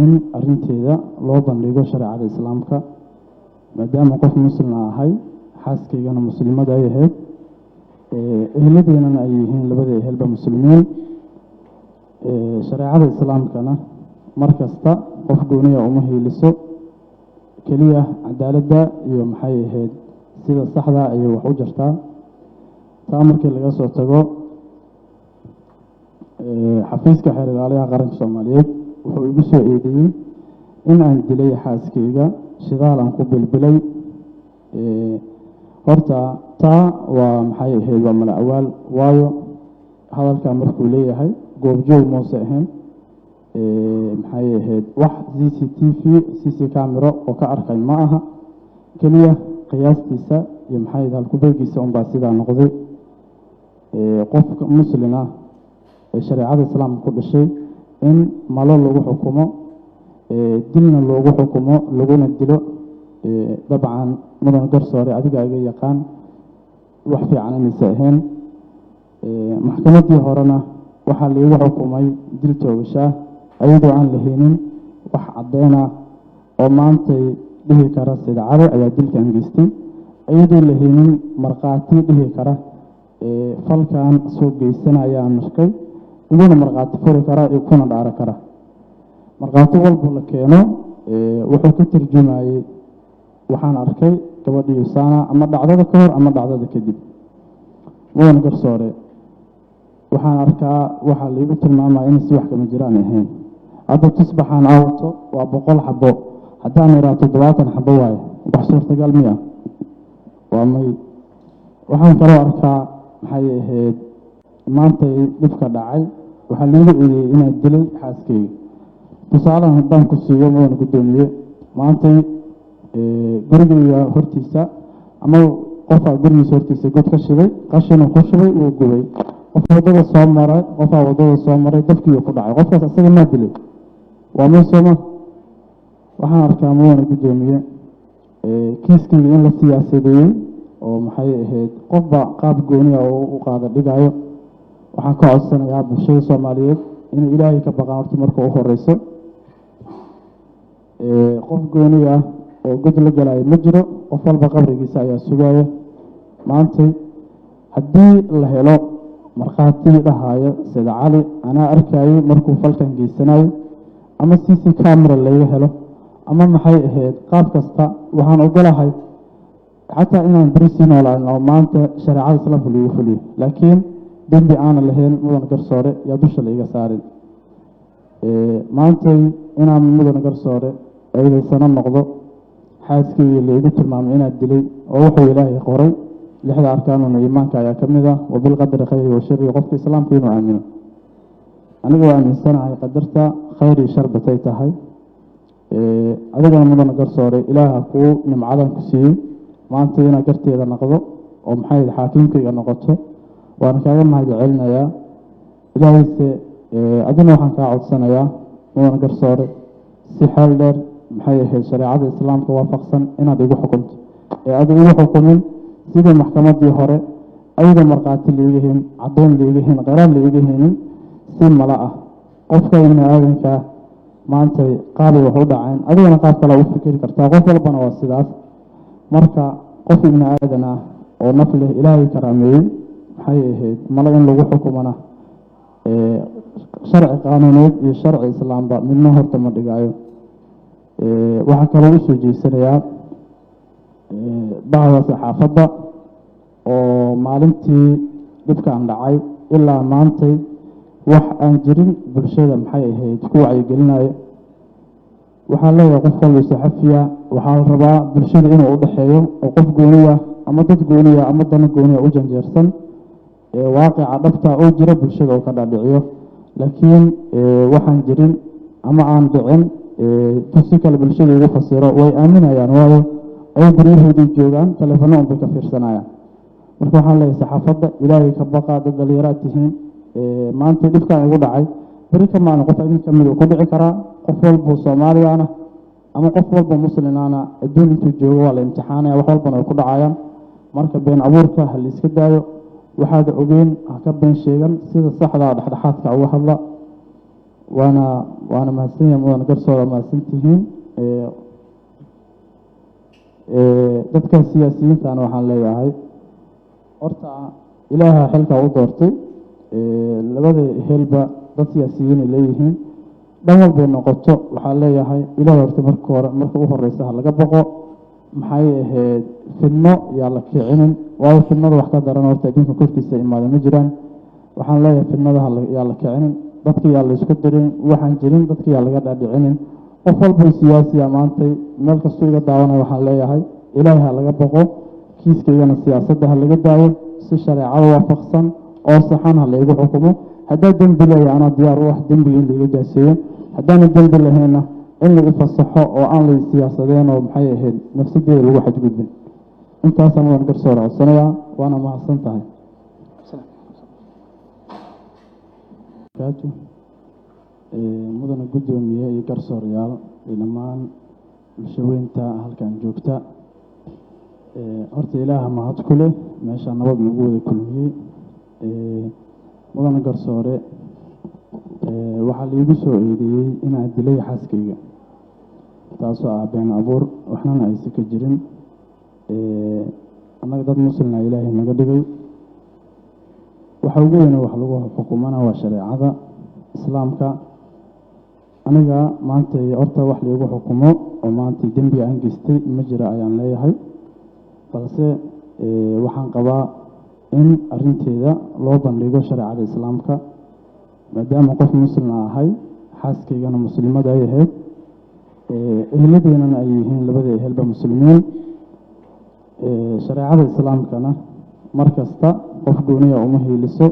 in arinteeda loo bandhigo shareecada islaamka maadaama qof muslima ahay xaaskaygana muslimada ay ahayd eheladeynana ay yihiin labada ehelba muslimiin shareecada islaamkana mar kasta qof gooniya uma hiiliso keliya cadaaladda iyo maxay ahayd sida saxda ayay wax u jirtaa taa markii laga soo tago xafiiska xeer ilaaliyaha qaranka soomaaliyeed wuxuu igu soo eedeeyey in aan dilay xaaskayga shidaal aan ku bilbilay horta taa waa maxay ahayd waa mala awaal waayo hadalkaa markuu leeyahay goobjoog moose ahayn maxay ahayd wax CCTV camero oo ka arkay ma aha keliya qiyaastiisa iyo maxay ahayd halku-beegiisa unbaa sidaa noqday qofka muslima ee shareecada islaamka ku dhashay in malo lagu xukumo dilna loogu xukumo laguna dilo dabcan mudan garsoore adiga iga yaqaan wax fiican inaysa ahayn maxkamaddii horena waxaa laigu xukumay dil toogashaa ayadoo aan lahaynin wax caddeena oo maantay dhihi kara sida cado ayaa dilkan geystay ayadoo lahaynin markhaati dhihi kara falkan soo geysanayaan arkay iguna markhaati furi kara iyo kuna dhaaro kara markhaati walba la keeno wuxuu ka tarjumayey waxaan arkay gabadhii Yusaana ama dhacdada ka hor ama dhacdada kadib mudan garsoore waxaan arkaa waxaa laigu tilmaamaya in si wax kama jiraan ahayn hadda tusbaxaan awto waa 100 xabo haddaan iraa 70 xabo waaye wax suurtagal miya waa may waxaan kaloo arkaa maxay ahayd maanta dhibka dhacay waxaa laigu eedeeyey inaan dilay xaaskayga tusaalahan haddaan ku siiyo mudan guddoomiye maanta gurigayga hortiisa ama qofaa gurigiisa hortiisa god ka shiday qashina ku shubay uu gubay qof wadada soo maray qofaa wadada soo maray dabkii ku dhacay qofkaas asaga ma dilay waa meesoma waxaan arkaa mudan guddoomiye kiiskayga in la siyaasadeeyey oo maxay ahayd qofba qaab gooniya oo u qaada dhigayo waxaan ka codsanayaa bulshada Soomaaliyeed in ilaahay ka baqaan horta marka u horeyso qof gooniya oo god la galay ma jiro qof walba qabrigiisa ayaa sugaya maanta haddii la helo markhaati dhahaayo sida cali anaa arkayay markuu falkan geysanayo ama cc camera laga helo ama maxay ahayd qaab kasta waxaan ogolahay xataa inaan beri sii noolaan oo maanta shareecada islaamka lagu fuliyo laakiin dembi aanan lahayn mudan garsoore yaa dusha laiga saarin maantay inaan mudan garsoore eedaysano noqdo xaaskeyga laigu tilmaamay inaad dilay oo wuxuu ilaahay qoray lixda arkaanuna iimaanka ayaa ka mid ah wabilqadari khayri wa shari qofka islaamka inuu aamino aniga waa aaminsanahay qadarta khayr iyo shar batay tahay adigana mudan garsoore ilaaha kuu nimcadan ku siiyey maanta inaad garteeda noqdo oo maxay xaakiimkayga noqoto waana kaaga mahadcelinayaa ilaahayse adina waxaan kaa codsanayaa mudan garsoore si xeel dheer maxay ahayd shareecada islaamka waafaqsan inaad igu xukunto aada igu xukumin sidii maxkamadii hore ayada markhaati laiga hin caddoon laiga hin qaraar laiga hinin si mala ah qofka ibni aadanka maantay qaabay wax u dhaceen adigana qaab kale u fikiri kartaa qof walbana waa sidaas marka qof ibni aadan ah oo naf leh ilaahay karaameeyey maxay ahayd mala in lagu xukumana sharci qaanuuneed iyo sharci islaamba midna horta ma dhigaayo waxaa kaloo usoo jeesanayaa bahda saxaafadda oo maalintii dhibkaan dhacay ilaa maantay wax aan jirin bulshada maxay ahayd ku wacyigelinayo waxaan leeyahay qof walba saxafiya waxaa la rabaa bulshada inuu u dhexeeyo oo qof gooniya ama dad gooniya ama dana gooniya u janjeersan waaqica dhabta oo jira bulshada oo ka dhaadhiciyo laakiin waxaan jirin ama aan dhicin si kale bulshada ugu fasiro way aaminayaan waayo ay guryahoodii joogaan telefono unbay ka fiirsanayaan marka waxaan leeyahay saxaafadda ilaahay ka baqa dad dhalinyaraad tihiin maanta dhibkaan igu dhacay beri ka maalin qof idin kamid uu ku dhici karaa qof walba soomaaliyaana ama qof walba muslimaana adduun intuu joogo waa la imtixaanaya wax walbana way ku dhacayaan marka been abuurka ha la iska daayo waxaad ogeyn ha ka been sheegan sida saxda dhexdhexaadka uga hadla waana mahadsan yahay mudan garsoora mahadsan tihiin dadka siyaasiyiintana waxaan leeyahay horta ilaaha xilka u doortay labada helba dad siyaasiyiin ay leeyihiin dhan walbay noqoto waxaa leeyahay ilaah horta marka u horeysa ha laga boqo maxay ahayd fidno yaa la kicinin waayo fidnada wax ka daran horta adduunka korkiisa imaada ma jiraan waxaan leeyahay fidnada yaa la kicinin dadka yaa la isku dirin waxaan jirin dadka yaa laga dhaadhicinin qof walba siyaasiya maantay meel kastoo iga daawanaya waxaan leeyahay ilaahay ha laga boqo kiiskaygana siyaasadda ha laga daayo si shareecada waafaqsan oo saxan ha laygu xukumo haddaa dembi leeya anaa diyaar u ah dembiga in laiga jaaseeyo haddaana dembi lahayna in la ifasaxo oo aan la siyaasadeen oo maxay ahayd nafsadeeda lagu xadgudbin intaasaan waan garsoor codsanayaa waana mahadsan tahay mudana guddoomiye iyo garsoorayaal iyo dhammaan bulshaweynta halkan joogta horta ilaaha mahad ku leh meeshaa nabad nagu wada kulmiyey mudana garsoore waxaa laigu soo eedeeyey inaan dilay xaaskayga taasoo ah been abuur waxnana aysa ka jirin annaga dad muslina ilaahay naga dhigay waxa ugu weyne wax lagu xukumana waa shareecada islaamka aniga maanta horta wax laigu xukumo oo maanta dembi aan geystay ma jira ayaan leeyahay balse waxaan qabaa in arinteeda loo bandhigo shareecada islaamka maadaama qof muslima ahay xaaskaygana muslimada ay ahayd eheladeennana ay yihiin labada ehelba muslimiin shareecada islaamkana mar kasta qof gooniya uma hiiliso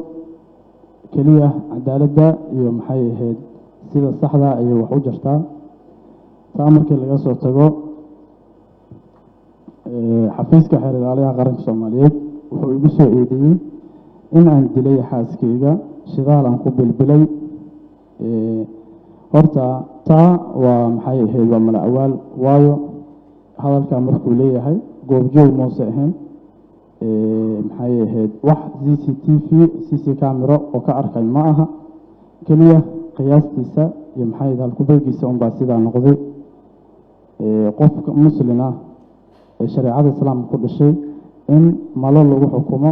keliya cadaaladda iyo maxay ahayd sida saxda ayay wax u jirtaa taa markii laga soo tago xafiiska xeer ilaaliyaha qaranka soomaaliyeed wuxuu igu soo eedeeyey in aan dilay xaaskayga shidaal aan ku bilbilay horta taa waa maxay ahayd waa mala awaal waayo hadalkaa markuu leeyahay goobjoog moose ahayn maxay ahayd wax cc camero oo ka arkay ma aha keliya qiyaastiisa iyo maxay ahayd halkubeegiisa unbaa sidaa noqday qofka muslin ah ee shareecada islaamka ku dhashay in malo lagu xukumo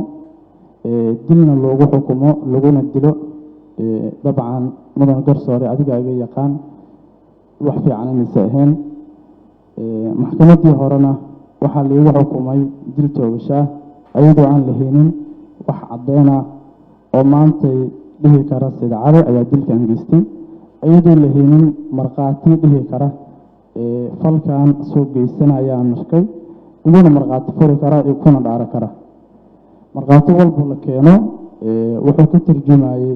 dilna loogu xukumo laguna dilo dabcan mudan garsoore adiga iga yaqaan wax fiican inaysa ahayn maxkamaddii horena waxaa liigu xukumay dil toogashaa ayadoo aan la haynin wax caddeyn ah oo maantay dhihi kara sida cali ayaa dilkan geystay ayadoo la haynin markhaati dhihi kara falkan soo geysanayaan arkay iguna markhaati furi kara iyo kuna dhaaro kara markhaati walba la keeno wuxuu ka tarjumayey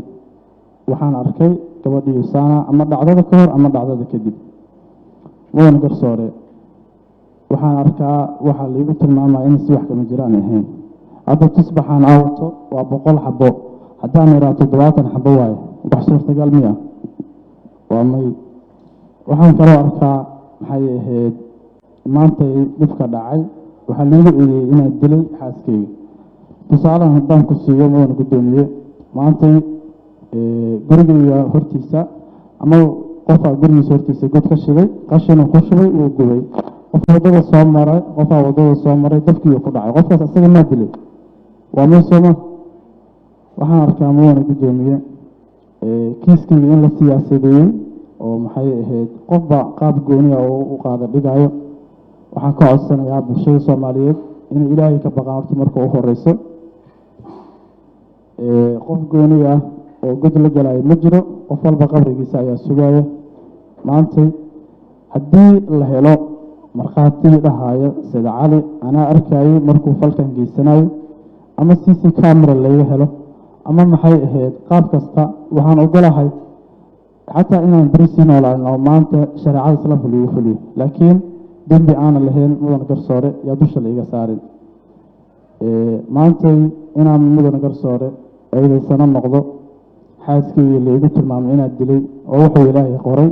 waxaan arkay gabadhii Usana ama dhacdada ka hor ama dhacdada kadib mudan garsoore waxaan arkaa waxaa liigu tilmaamaya in si wax kama jiraan ahayn hadda tusbaxaan awto waa 100 xabo haddaan iraa 70 xabo waaye wax suurtagal miya waa may waxaan kaloo arkaa maxay ahayd maantay dhibka dhacay waxaa liigu eedeeyey inaan dilay xaaskeyga tusaalahan haddaan ku siiyo mudan gudoomiye maantay gurigeyga hortiisa ama qofaa gurigiisa hortiisa god ka shiday qashina ku shubay wuu gubay qofaa wadada soo maray dabkii ku dhacay qofkaas asaga ma dilay waa may sooma waxaan arkaa mudan gudoomiye kiiskii in la siyaasadeeyey oo maxay ahayd qofba qaab gooni ah oo u qaada dhigayo waxaan ka codsanayaa bulshada Soomaaliyeed in Ilaahay ka baqaan horta marka u horeyso qof gooni ah oo god la galay ma jiro qof walba qabrigiisa ayaa sugaya maanta haddii la helo markhaati dhahaya sida cali anaa arkayay markuu falkan geysanayo ama CC camera laga helo ama maxay ahayd qaab kasta waxaan ogolahay xataa inaan barisin oo maanta shariicada islaamka lagu fuliyo laakiin dembi aan lahayn mudan garsoore yaa dusha laga saarin maanta inaan mudan garsoore aydaysana noqdo xaaskii leeyahay tilmaamay inaad dilay oo wuxuu Ilaahay qoray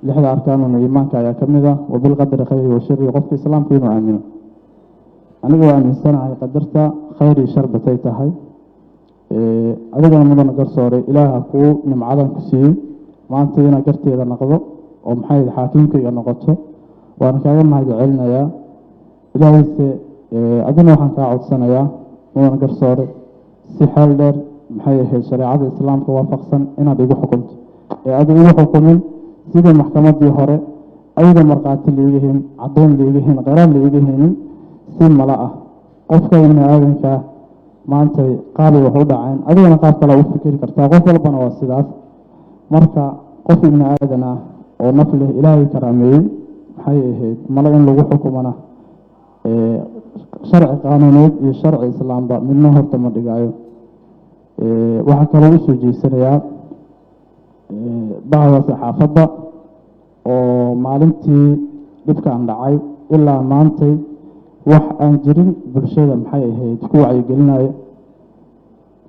lixda arkaanuna iimaanka ayaa kamid ah oo bil qadar khayr iyo shar qofka islaamka inuu aamino aniga waan aaminsanahay qadarta khayr iyo shar batay tahay adigana mudan garsoore Ilaaha ku nimcadan ku siiyay maanta ina garteeda noqdo oo maxay xaakimkayga noqoto waan kaaga mahadcelinayaa Ilaahayse adina waxaan ka codsanayaa mudan garsoore si xal dheer maxay ahayd shariicada islaamka waafaqsan inaad igu xukunto adiga igu xukumin sida maxkamaddii hore ayada markhaati leeyihiin caddeyn leeyihiin qaraar leeyihiin si mala ah qofka ibn aadanka maanta qaab wax u dhaceen adigana qaab kale u fikir kartaa qof walbana waa sidaas marka qof ibn aadan ah oo naf leh Ilaahay karaameeyay maxay ahayd mala in lagu xukumana sharci qaanuuneed iyo sharci islaamba midna horta ma dhigayo waxaa kaloo u soo jeesanayaa bahda saxaafadda oo maalintii dhibkan dhacay ilaa maantay wax aan jirin bulshada maxay ahayd ku wacyigelinayo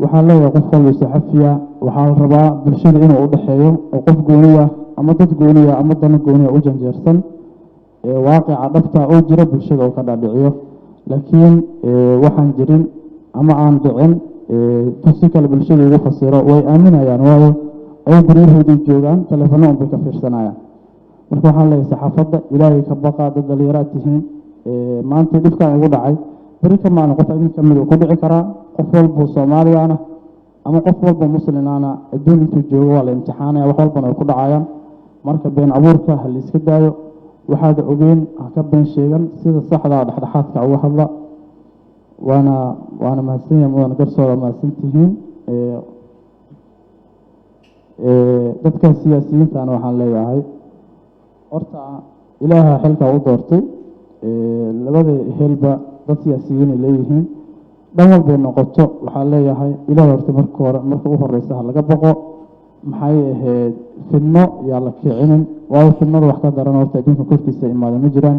waxaa leeyahay qof walba saxafiya waxaa la rabaa bulshada inuu u dhaxeeyo oo qof gooniya ama dad gooniya ama dana gooniya u janjeersan waaqica dhabta oo jira bulshada oo ka dhaadhiciyo laakiin waxaan jirin ama aan dhicin si kale bulshada ugu fasiro way aaminayaan waayo ay guryahoodii joogaan telefono un bay ka fiirsanayaan marka waxaan leeyahay saxaafadda Ilaahay ka baqa dad dhalinyaro tihiin maanta dhibkan ugu dhacay bari ka maalin qof idin kamid ku dhici karaa qof walba Soomaaliyaana ama qof walba Muslimaana adduunka jooga waa la imtixaanaya wax walbana ay ku dhacayaan marka been abuurka hal iska daayo waxaad ogeen ka been sheegan sida saxda ah dhexdhexaadka uga hadla waana mahadsanyahay mudan garsoore mahadsantihiin dadka siyaasiyiinta waxaan leeyahay horta Ilaaha xilka u doortay labada helba dad siyaasiyiin leeyihiin dhan walba noqoto waxaan leeyahay Ilaahay horta marka u horeysa laga baqo maxay ahayd fidno yaa la kicinin waa fidnada wax ka daran horta adduunka korkiisa imaado ma jiraan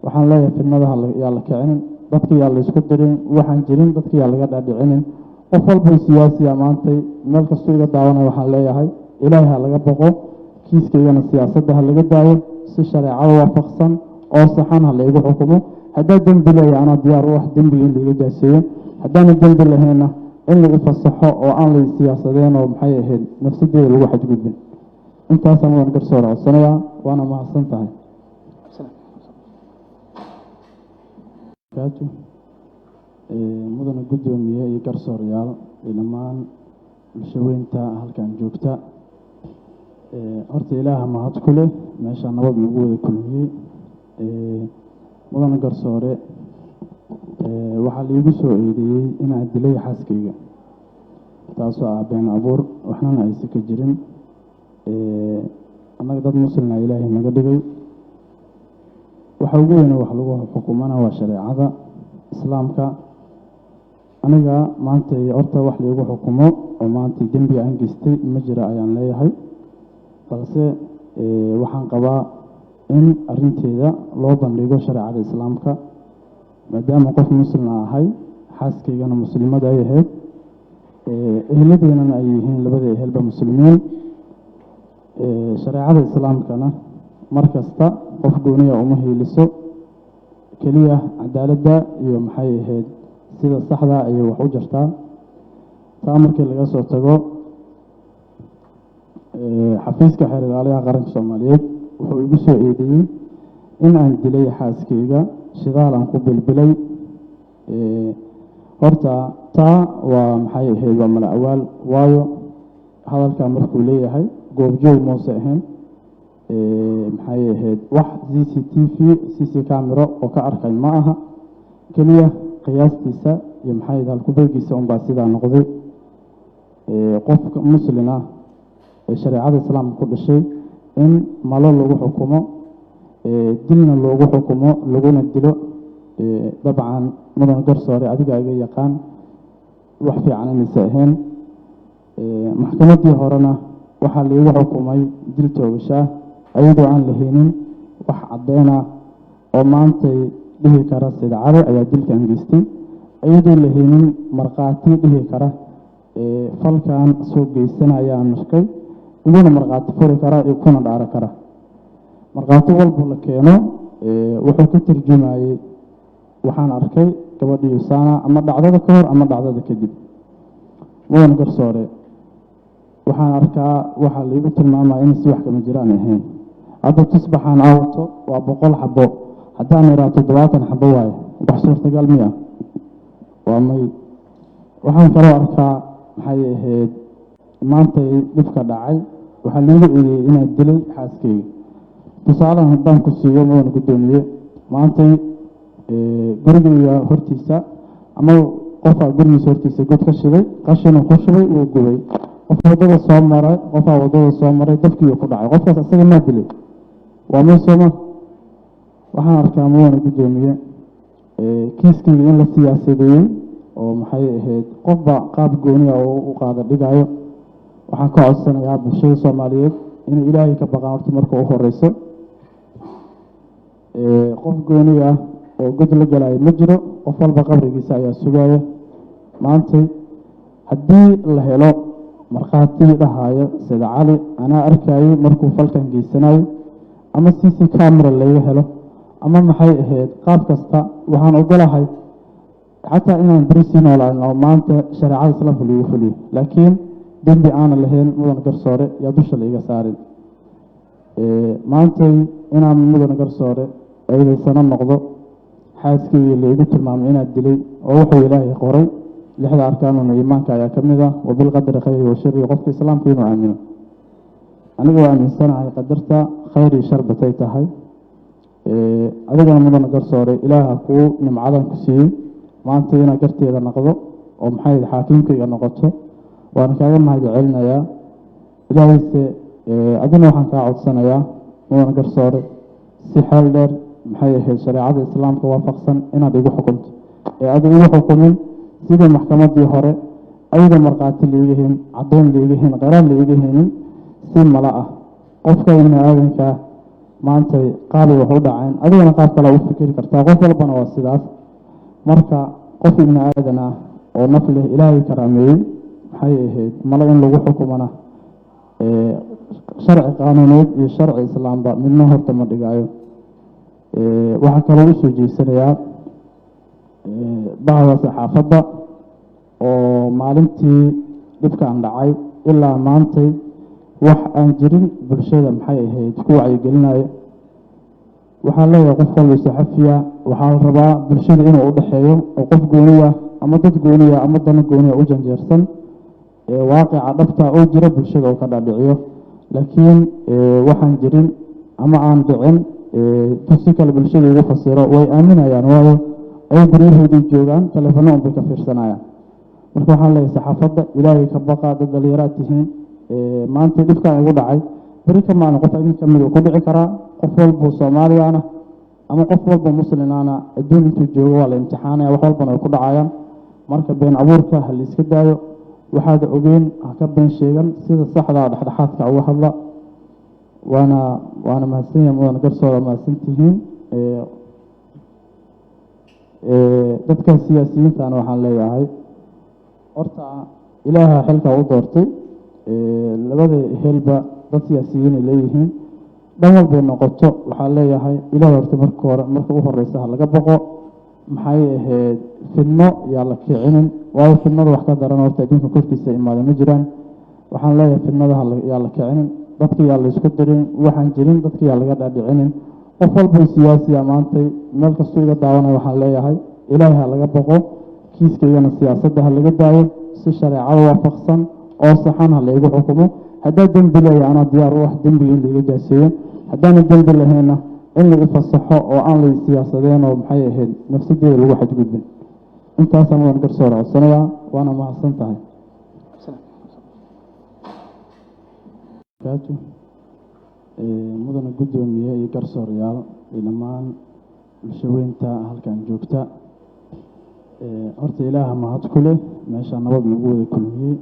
waxaan leeyahay fidnada yaa la kicinin dadka yaa la isku dirin waxaan jirin dadka yaa laga dhaadhicinin qof walba siyaasi maantay meel kasta iga daawanay waxaan leeyahay Ilaahay laga baqo kiiskayana siyaasadda laga daayo si shariicada waafaqsan oo saxan ha lagu xukumo haddii dambi leeyahay ana diyaar u ah dambiga in laga jaaseeyo haddaan dambi lahayn in lagu fasaxo oo aan la siyaasadeen oo maxay ahayd nafsadeeda lagu xadgudbin intaas aan garsoor codsanaya waana mahadsan tahay mudana guddoomiye iyo garsoorayaal iyo dhammaan bulshaweynta halkan joogta horta ilaaha mahad ku leh meesha nabad nagu wada kulmiyey mudana garsoore waxaa liigu soo eedeeyey inaan dilay xaaskayga taasoo ah been abuur waxnana aysan ka jirin annaga dad muslina ilaahay naga dhigay waxa ugu weyn wax lagu xukumana waa shareecada islaamka aniga maanta horta wax liigu xukumo oo maanta dembi aan geystay ma jira ayaan leeyahay balse waxaan qabaa in arrinteeda loo bandhigo shareecada islaamka maadaama qof muslim ahay xaaskaygana muslimada ay ahayd eheladeennana ay yihiin labada ehelba muslimiin shareecada islaamkana mar kasta qof gooniya uma hiiliso keliya cadaaladda iyo maxay ahayd sida saxda ayay wax u jirtaa taa markii laga soo tago xafiiska xeer ilaaliyaha qaranka soomaaliyeed wuxuu igu soo eedeeyey in aan dilay xaaskayga shidaal aan ku bilbilay horta taa waa maxay ahayd waa mala awaal waayo hadalkaa markuu leeyahay goobjoog muuse ahayn maxay ahayd wax CCTV camero oo ka arkay ma aha keliya qiyaastiisa iyo maxay ahayd halkubeegiisa unbaa sidaa noqday qofka muslina ee shareecada islaamka ku dhashay in malo lagu xukumo dilna loogu xukumo laguna dilo dabcan mudan garsoore adiga iga yaqaan wax fiican inaysa ahayn maxkamaddii horena waxaa liigu xukumay dil toogashaa ayadoo aan lahaynin wax caddeena oo maantay dhihi kara sida cali ayaa dilkan geystay ayadoo lahaynin markhaati dhihi kara falkan soo geysanayaan arkay iguna markhaati furi kara iyo kuna dhaara kara markhaati walba la keeno wuxuu ka tarjumayey waxaan arkay gabadhii Yusaana ama dhacdada ka hor ama dhacdada kadib mudan garsoore waxaan arkaa waxaa liigu tilmaamaya in si wax kama jiraan ahayn hadda tusbaxaan awto waa 100 xabo haddaan iraa 70 xabo waaye wax suurtagal miya waa may waxaan kaloo arkaa maxay ahayd maanta dhibka dhacay waxaa liigu eedeeyey inaan dilay xaaskayga tusaale haddaan ku siiyo mudan guddoomiye maanta gurigayga hortiisa ama qofka gurigiisa hortiisa god ka shiday qashina ku shubay uu gubay qofka wadada soo maray dadkii ku dhacay qofkaas asaga ma dilay waa meesoma waxaan arkaa mudan guddoomiye kiiskayga in la siyaasadeeyey oo maxay ahayd qofba qaab gooniya oo u qaada dhigayo waxaan ka codsanayaa bulshada Soomaaliyeed in ilaahay ka baqaan horta marka u horeyso qof gooniya oo god la galay ma jiro qof walba qabrigiisa ayaa sugaya maanta haddii la helo markhaati dhahaya sida cali anaa arkayay markuu falkan geysanayo ama camera laga helo ama maxay ahayd qaab kasta waxaan ogolahay xataa inaan berisi noolaano maanta shareecada islaamka lagu fuliyo laakiin dembi aan lahayn mudan garsoore yaa dusha laga saarin maanta inaan mudan garsoore eedaysana noqdo xaaskayga liigu tilmaamay inaad dilay oo wuxuu ilaahay qoray lixda arkaanuna iimaanka ayaa ka mid ah wabilqadri khayri wa sharri qofka islaamka inuu aamino aniga waa aaminsanahay qadarta khayr iyo shar batay tahay adigana mudan garsoore ilaaha kuu nimcadan ku siiyey maanta inaad garteeda noqdo oo maxay xaakimkayga noqoto waan kaaga mahad celinayaa ilaahayse adina waxaan kaa codsanayaa mudan garsoore si xeel dheer maxay ahayd shareecada islaamka waafaqsan inaad igu xukunto adiga igu xukumin sidii maxkamaddii hore ayada markhaati liigahin caddeyn liigahin qaraar liigahin si mala ah qofka ibni aadanka maanta qaabay wax u dhaceen adigana qaab kale u fikiri kartaa qof walbana waa sidaas marka qof ibni aadan ah oo naf leh ilaahay karaameeyey maxay ahayd mala in lagu xukumana sharci qaanuuneed iyo sharci islaamba midna horta ma dhigayo waxaa kaloo u soo jeesanayaa bahda saxaafadda oo maalintii dhibkaan dhacay ilaa maantay wax aan jirin bulshada maxay ahayd ku wacyigelinayo waxaa leeyahay qof walba saxafiya waxaa la rabaa bulshada inuu u dhexeeyo oo qof gooniya ama dad gooniya ama dano gooniya u janjeersan waaqica dhabta oo jira bulshada oo ka dhaadhiciyo laakiin waxaan jirin ama aan dhicin si kale bulshada ugu fasiro way aaminayaan waayo ay guryahoodii joogaan telefono unbay ka fiirsanayaan marka waxaan leeyahay saxaafadda ilaahay ka baqa dad dhalinyaraad tihiin maanta dhibkan igu dhacay beri ka maalin qof idin kamid uu ku dhici karaa qof walba soomaaliyaana ama qof walba muslimaana adduun intuu joogo waa la imtixaanaya wax walbana way ku dhacayaan marka been abuurka ha la iska daayo waxaad ogeyn ha ka been sheegan sida saxda dhexdhexaadka uga hadla waana mahadsanyahay mudan garsooda mahadsantihiin dadka siyaasiyiintana waxaan leeyahay horta ilaaha xilka u doortay labada helba dad siyaasiyiin ay leeyihiin dhan walbay noqoto waxaan leeyahay ilaah horta marka u horeysa ha laga boqo maxay ahayd fidno yaa la kicinin waayo fidnada wax ka daran horta adduunka korkiisa imaada ma jiraan waxaan leeyahay fidnada yaa la kicinin dadka yaa la isku dirin waxaan jirin dadka yaa laga dhaadhicinin qof walba siyaasiya maantay meel kastoo iga daawanaya waxaan leeyahay ilaahay ha laga boqo kiiskaygana siyaasadda ha laga daayo si shareecada waafaqsan oo saxan ha laygu xukumo haddaa dembi leeya anaa diyaar u ah dembiga in laiga jaaseeyo haddaana dembi lahayna in la ifasaxo oo aan lay siyaasadeen oo maxay ahayd nafsadeeda lagu xadgudbin intaasaan mudan garsoor codsanayaa waana mahadsan tahay mudana guddoomiye iyo garsoorayaal iyo dhammaan bulshaweynta halkan joogta horta ilaaha mahad ku leh meeshaa nabad nagu wada kulmiyey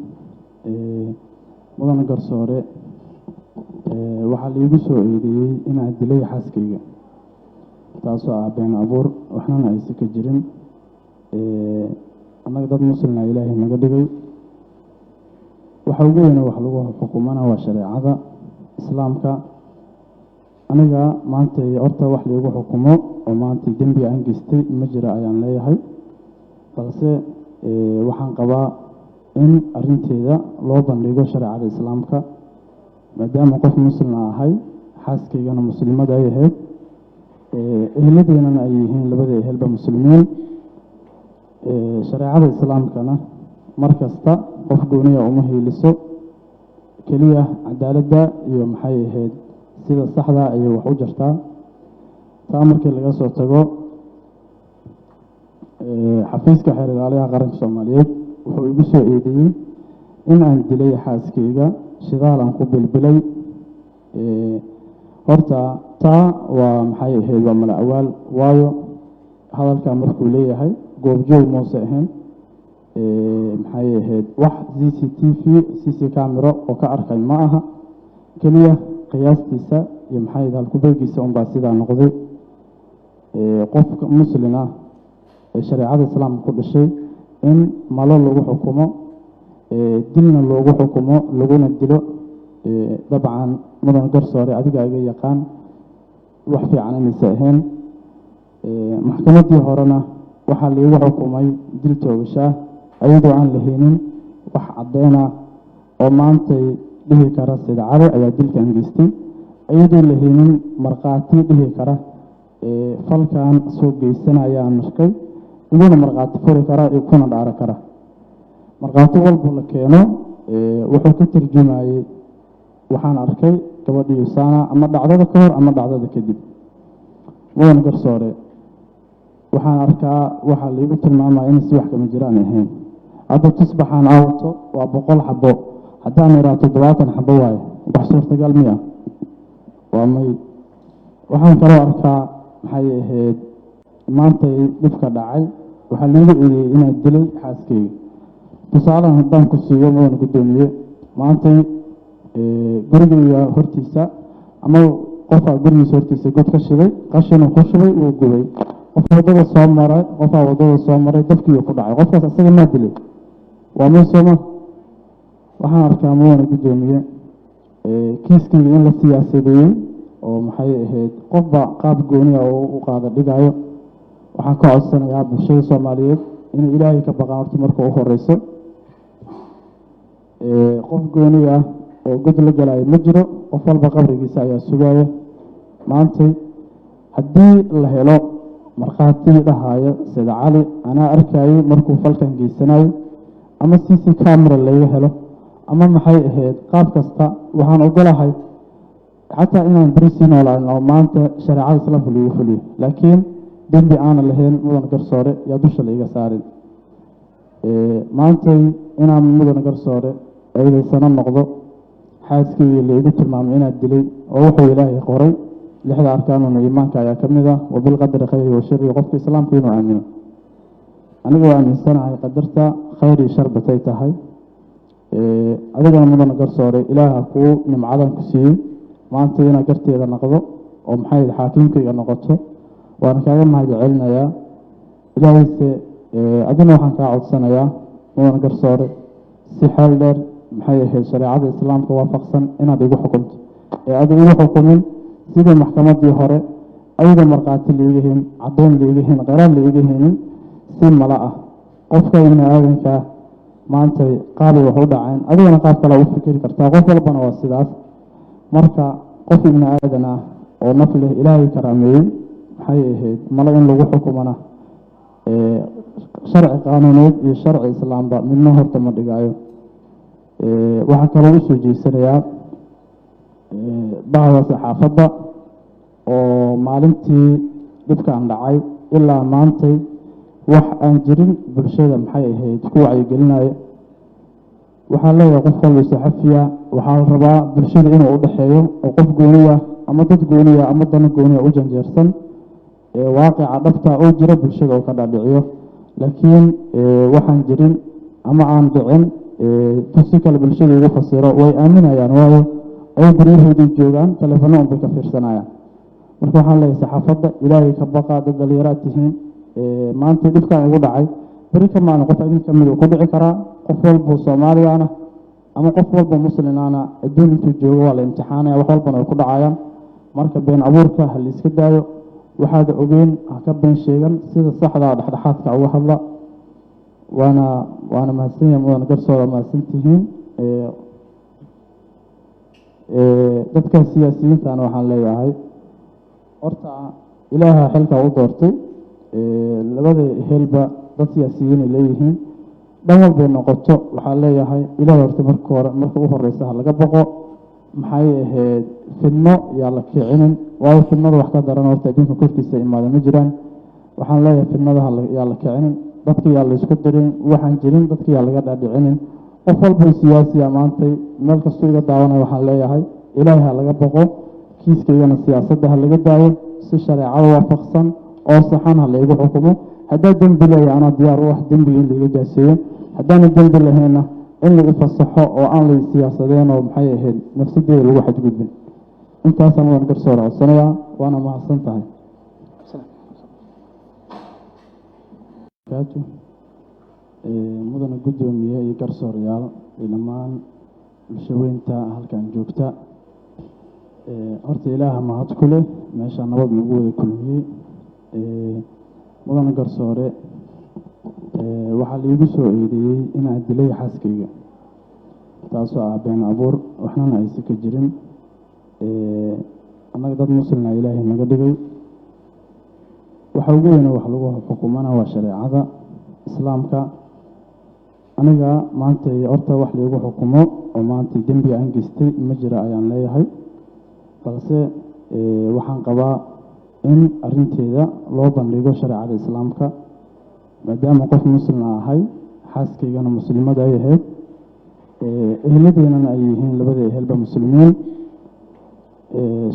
mudana garsoore waxaa laigu soo eedeeyey inaan dilay xaaskayga taasoo ah been abuur waxnana aysa ka jirin annaga dad muslina ilaahay naga dhigay waxa ugu weyne wax lagu xukumana waa shareecada islaamka aniga maanta horta wax laigu xukumo oo maanta dembi aan geystay ma jira ayaan leeyahay balse waxaan qabaa in arinteeda loo bandhigo shareecada islaamka maadaama qof muslima ahay xaaskaygana muslimada ay ahayd eheladeennana ay yihiin labada ehelba muslimiin shareecada islaamkana mar kasta qof gooniya uma hiiliso keliya cadaaladda iyo maxay ahayd sida saxda ayay wax u jirtaa taa markii laga soo tago xafiiska xeer ilaaliyaha qaranka soomaaliyeed wuxuu igu soo eedeeyey in aan dilay xaaskayga shidaal aan ku bilbilay horta taa waa maxay ahayd waa mala awaal waayo hadalkaa markuu leeyahay goobjoog muuse ahayn maxay ahayd wax CCTV camero oo ka arkay ma aha keliya qiyaastiisa iyo maxay ahayd halkubeegiisa unbaa sidaa noqday qofka muslim ah ee shareecada islaamka ku dhashay in malo lagu xukumo dilna loogu xukumo laguna dilo dabcan mudan garsoore adiga iga yaqaan wax fiican inaysa ahayn maxkamaddii horena waxaa laigu xukumay dil toogashaah ayadoo aan lahaynin wax cadeyna oo maantay dhihi kara sida cado ayaa dilkan geystay ayadoo lahaynin markhaati dhihi kara falkan soo geysanayaan markay iguna markhaati furi kara iyo kuna dhaaro kara markhaati walba la keeno wuxuu ka tarjumayey waxaan arkay gabadhii saana ama dhacdada ka hor ama dhacdada kadib mudan garsoore waxaan arkaa waxaa laigu tilmaamaya in si wax kama jiraan ahayn hadda tusbaxaan awto waa 100 xabo haddaan iraa 70 xabo waaye wax suurtagal miya waa may waxaan kaloo arkaa maxay ahayd maantay dhibka dhacay waxaa laigu eedeeyey inaan dilay xaaskayga tusaalahan haddaan ku siiyo mudan guddoomiye maantay gurigayga hortiisa ama qofaa gurigiisa hortiisa god ka shiday qashinuu ku shubay uu gubay qofaa wadada soo maray dabkiiuu ku dhacay qofkaas isaga maa dilay waa maysoma waxaan arkaa mudan guddoomiye kiiskayga in la siyaasadeeyey oo maxay ahayd qofba qaab gooniya oo u qaada dhigayo waxaan ka codsanayaa bulshada soomaaliyeed inay ilaahay ka baqaan horta marka u horeyso qof gooni ah oo god la galayo ma jiro qof walba qabrigiisa ayaa sugaya maantay haddii la helo markhaati dhahaya sida cali anaa arkayay markuu falkan geysanayo ama cc camera laga helo ama maxay ahayd qaab kasta waxaan ogolahay xataa inaan beri sii noolaanin oo maanta shareecada islaamka lagu fuliyo laakiin dembi aanan lahayn mudan garsoore yaa dusha laiga saarin maantay inaan mudan garsoore eedaysano noqdo xaaskii laigu tilmaamay inaad dilay oo wuxuu ilaahay qoray lixda arkaanuna iimaanka ayaa ka mid ah wabilqadari khayri wa shari qofka islaamka inuu aamino aniga waa aaminsanahay qadarta khayr iyo shar batay tahay adigana mudan garsoore ilaaha kuu nimcadan ku siiyey maanta inaad garteeda noqdo oo maxay xaakiimkayga noqoto waana kaaga mahad celinayaa ilaahayse adina waxaan kaa codsanayaa mudan garsoore si xeel dheer maxay ahayd shareecada islaamka waafaqsan inaad igu xukunto aad igu xukumin sidii maxkamadii hore ayada markhaati laiga hin caddayn laiga hin qaraar laiga hinin si mala ah qofka ibni aadankaa maantay qaabay wax u dhaceen adigana qaab kale u fikiri kartaa qof walbana waa sidaas marka qof ibni aadan ah oo naf leh ilaahay karaameeyey maxay ahayd mala in lagu xukumana sharci qaanuuneed iyo sharci islaamba midna horta ma dhigaayo waxaa kaloo usoo jeesanayaa bahda saxaafadda oo maalintii dhibkaan dhacay ilaa maantay wax aan jirin bulshada maxay ahayd ku wacyigelinayo waxaa leeyahay qof walba saxafiya waxaa la rabaa bulshada inuu u dhexeeyo oo qof gooniya ama dad gooniya ama dano gooniya u janjeersan waaqica dhabta oo jira bulshada oo ka dhaadhiciyo laakiin waxaan jirin ama aan dhicin si kale bulshada ugu fasiro way aaminayaan waayo ay guryahoodii joogaan telefono unbay ka fiirsanayaan marka waxaan leeyahay saxaafadda ilaahay ka baqa dad dhalinyaraad tihiin maanta dhibkaan igu dhacay beri ka maalin qof idin ka mid uu ku dhici karaa qof walba soomaaliyaana ama qof walba muslinaana adduun intuu joogo waa la imtixaanaya wax walbana way ku dhacayaan marka been abuurka ha la iska daayo waxaad ogeyn ha ka been sheegan sida saxda dhexdhexaadka uga hadla waana mahadsan yahay mudan garsooda mahadsan tihiin dadka siyaasiyiintana waxaan leeyahay horta ilaaha xilka u doortay labada helba dad siyaasiyiin ay leeyihiin dhan walbay noqoto waxaan leeyahay ilaah horta marka u horeysa ha laga boqo maxay ahayd fidno yaa la kicinin waayo fidnada wax ka daran horta adduunka korkiisa imaada ma jiraan waxaan leeyahay fidnada yaa la kicinin dadka yaa la isku dirin waxaan jirin dadka yaa laga dhaadhicinin qof walba siyaasiya maantay meel kastoo iga daawanaya waxaan leeyahay ilaahay ha laga boqo kiiskaygana siyaasadda ha laga daayo si shareecada waafaqsan oo saxan ha laygu xukumo haddaa dembi leeya anaa diyaar u ah dembiga in laiga jaaseeyo haddaana dembi lahayna in la ifasaxo oo aan la siyaasadeen oo maxay ahayd nafsadeeda lagu xadgudbin intaasaan mudan garsoore codsanayaa waana mahadsan tahay mudana guddoomiye iyo garsooreyaal iyo dhammaan bulshaweynta halkan joogta horta ilaaha mahad ku leh meesha nabad lagu wada kulmiyey mudana garsoore waxaa laigu soo eedeeyey inaan dilay xaaskayga taasoo ah been abuur waxnana aysa ka jirin annaga dad muslina ilaahay naga dhigay waxa ugu weyne wax lagu xukumana waa shareecada islaamka aniga maanta horta wax laigu xukumo oo maanta dembiga aan geystay ma jira ayaan leeyahay balse waxaan qabaa in arinteeda loo bandhigo shareecada islaamka maadaama qof muslim ahay xaaskaygana muslimada ay ahayd eheladeennana ay yihiin labada ehelba muslimiin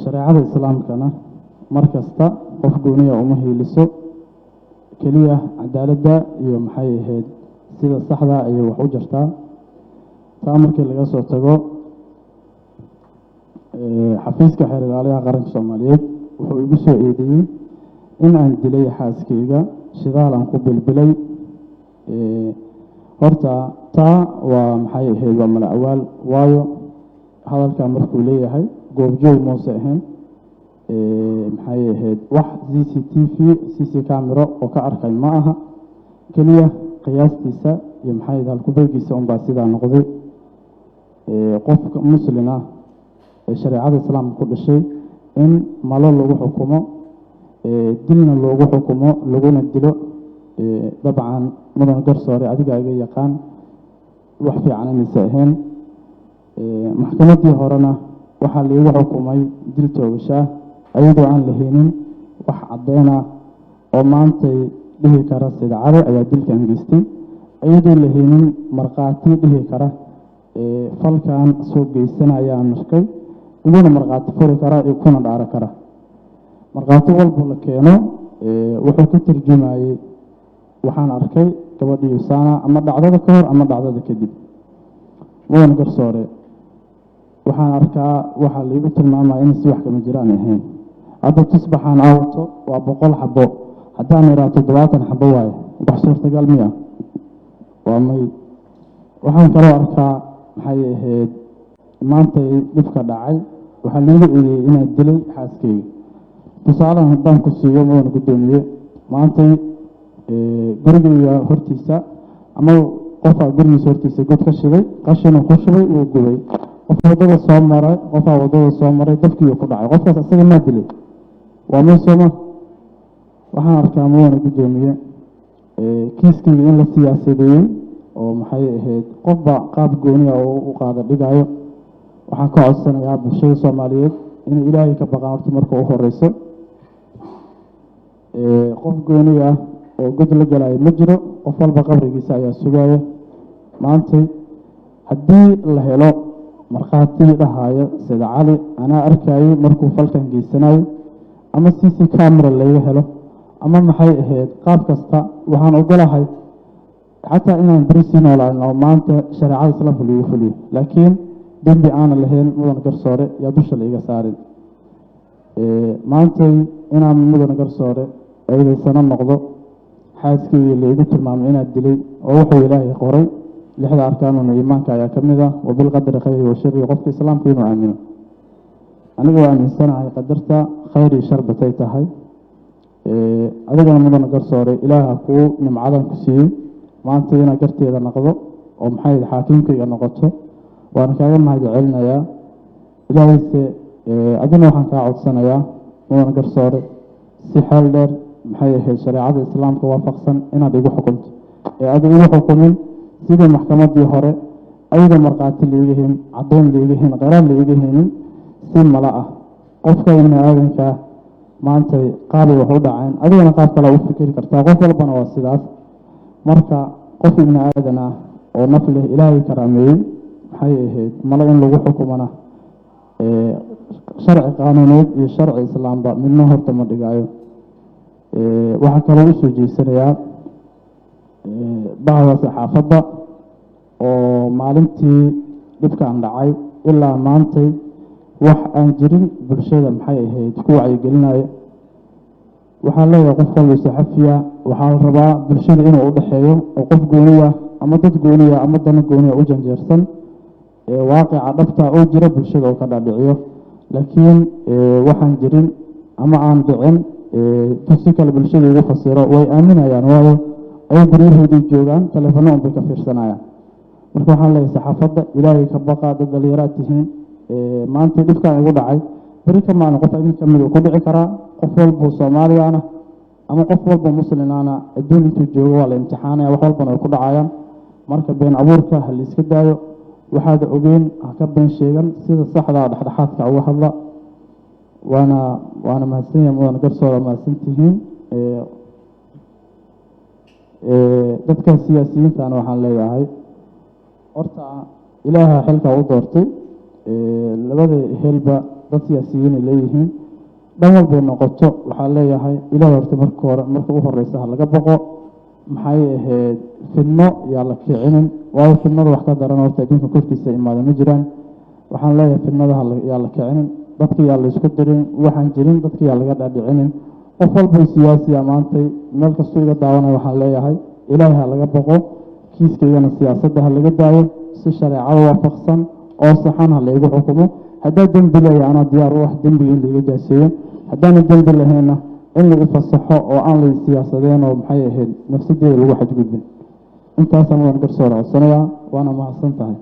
shareecada islaamkana mar kasta qof gooniya uma hiiliso keliya cadaaladda iyo maxay ahayd sida saxda ayay wax u jirtaa taa markii laga soo tago xafiiska xeer ilaaliyaha qaranka soomaaliyeed wuxuu igu soo eedeeyey in aan dilay xaaskayga shidaal aan ku bilbilay horta taa waa maxay ahayd waa mala awaal waayo hadalkaa markuu leeyahay goobjoog moose ahayn maxay ahayd wax cc camero oo ka arkay ma aha keliya qiyaastiisa iyo maxay ahayd halkubeegiisa unbaa sidaa noqday qofka muslim ah ee shareecada islaamka ku dhashay in malo lagu xukumo dilna loogu xukumo laguna dilo dabcan mudan garsoore adiga iga yaqaan wax fiican inaysa ahayn maxkamaddii horena waxaa liigu xukumay dil toogasho ah ayadoo aan lahaynin wax caddeena oo maantay dhihi kara sida cali ayaa dilkan geystay ayadoo lahaynin markhaati dhihi kara falkan soo geysanayaan markay iguna markhaati furi kara kuna dhaaro kara markhaati walba la keeno wuxuu ka tarjumayey waxaan arkay gabadhii Usana ama dhacdada ka hor ama dhacdada kadib mudan garsoore waxaan arkaa waxaa liigu tilmaamaya in si wax kama jiraan ahayn hadda tusbaxaan awto waa 100 xabo haddaan iraato 70 xabo waaye wax suurtagal miya waa may waxaan kaloo arkaa maxay ahayd maanta dhibka dhacay waxaa liigu eedeeyay inaan dilay xaaskeyga tusaalahan haddaan ku siiyo mudan gudoomiye maanta gurigeyga hortiisa ama qofaa gurigiisa hortiisa god ka shiday qashina ku shubay uu gubay qof wadada soo maray dadkii ku dhacay qofkaas asaga ma dilay waa meesha waxaan arkaa mudan gudoomiye kiiskeyga in la siyaasadeeyey oo maxay ahayd qofba qaab gooni ah oo u qaada dhigayo waxaan ka codsanayaa bulshada Soomaaliyeed in Ilaahay ka baqaan horta marka u horeyso qof gooni ah oo god la galay ma jiro qof walba qabrigiisa ayaa sugaya maanta haddii la helo markhaati dhahaya sida cali anaa arkayay markuu falkan geysanayo ama CC camera laga helo ama maxay ahayd qaab kasta waxaan ogolahay xataa inaan barisi noolaan oo maanta shariicada islaamka lagu fuliyo laakiin dambi aan lahayn mudan garsoore yaa dusha la iga saarin maanta inaan mudan garsoore aydaysana noqdo xaaskeyga leegu tilmaamay inaad dilay oo wuxuu ilaahay qoray lixda arkaanuna iimaanka ayaa ka mid ah wabilqadri khayri wa sharri qofka islaamka inuu aamino aniga waa aaminsanahay qadarta khayr iyo shar batay tahay adigana mudan garsoore ilaaha kuu nimcadan ku siiyey maanta inaad garteeda noqdo oo maxay xaakimkayga noqoto waana kaaga mahadcelinayaa ilaahayse adina waxaan kaa codsanayaa mudan garsoore si xeel dheer maxay ahayd shariicada islaamka waafaqsan inaad igu xukunto aad igu xukumin sidii maxkamaddii hore ayada markhaati leeyihiin caddeyn leeyihiin qaraar leeyihiin si mala ah qofka ibni aadanka maanta qaabay wax u dhaceen adigana qaab kale u fikiri kartaa qof walbana waa sidaas marka qof ibni aadan ah oo naf leh ilaahay karaameeyey maxay ahayd mala in lagu xukumana sharci qaanuuneed iyo sharci islaamba midna horta ma dhigayo waxaa kaloo u soo jeesanayaa bahda saxaafadda oo maalintii dhibkan dhacay ilaa maantay wax aan jirin bulshada maxay ahayd ku wacyigelinayo waxaa leeyahay qof walba saxafiya waxaa la rabaa bulshada inuu u dhexeeyo oo qof gooniya ama dad gooniya ama dana gooniya u janjeersan waaqica dhabta oo jira bulshada oo ka dhaadhiciyo laakiin waxaan jirin ama aan dhicin si kale bulshada ugu fasiro way aaminayaan waayo ay guryahoodii joogaan telefono bay ka fiirsanayaan marka waxaan leeyahay saxaafadda ilaahay ka baqa dad dhalinyaro tihiin maanta dhibkan ugu dhacay bari ka maalin qof idin ka mid ku dhici karaa qof walba Soomaaliyaana ama qof walba muslinaana adduun intuu joogo waa la imtixaanaya wax walbana ay ku dhacayaan marka been abuurka hal iska daayo waxaad ogeyn ka been sheegan sida saxda ah dhexdhexaadka uga hadla waana mahadsanyahay mudan garsoore mahadsantihiin dadka siyaasiyiintaana waxaan leeyahay horta ilaaha xilka u doortay labada helba dad siyaasiyiin leeyihiin dhan walba noqoto waxaan leeyahay ilaaha horta marka u horeysa laga baqo maxay ahayd fidno yaa la kicinin waayo fidnada wax ka daran horta adduunka korkiisa imaada ma jiraan waxaan leeyahay fidnada yaa la kicinin dadka yaa la isku dirin waxaan jirin dadka yaa laga dhaadhicinin qof walba siyaasi maantay meel kastoo iga daawanaya waxaan leeyahay ilaahay ha laga baqo kiiskaygana siyaasadda ha laga daayo si shareecada waafaqsan oo saxan ha laygu xukumo haddaa dembi leeyahay anaa diyaar u ah dembiga in laiga jaaseeyo haddaana dembi lahayna in lagu fasaxo oo aan la siyaasadeen oo maxay ahayd nafsadeeda lagu xadgudbin intaasaan waan garsoore codsanayaa waana mahadsan tahay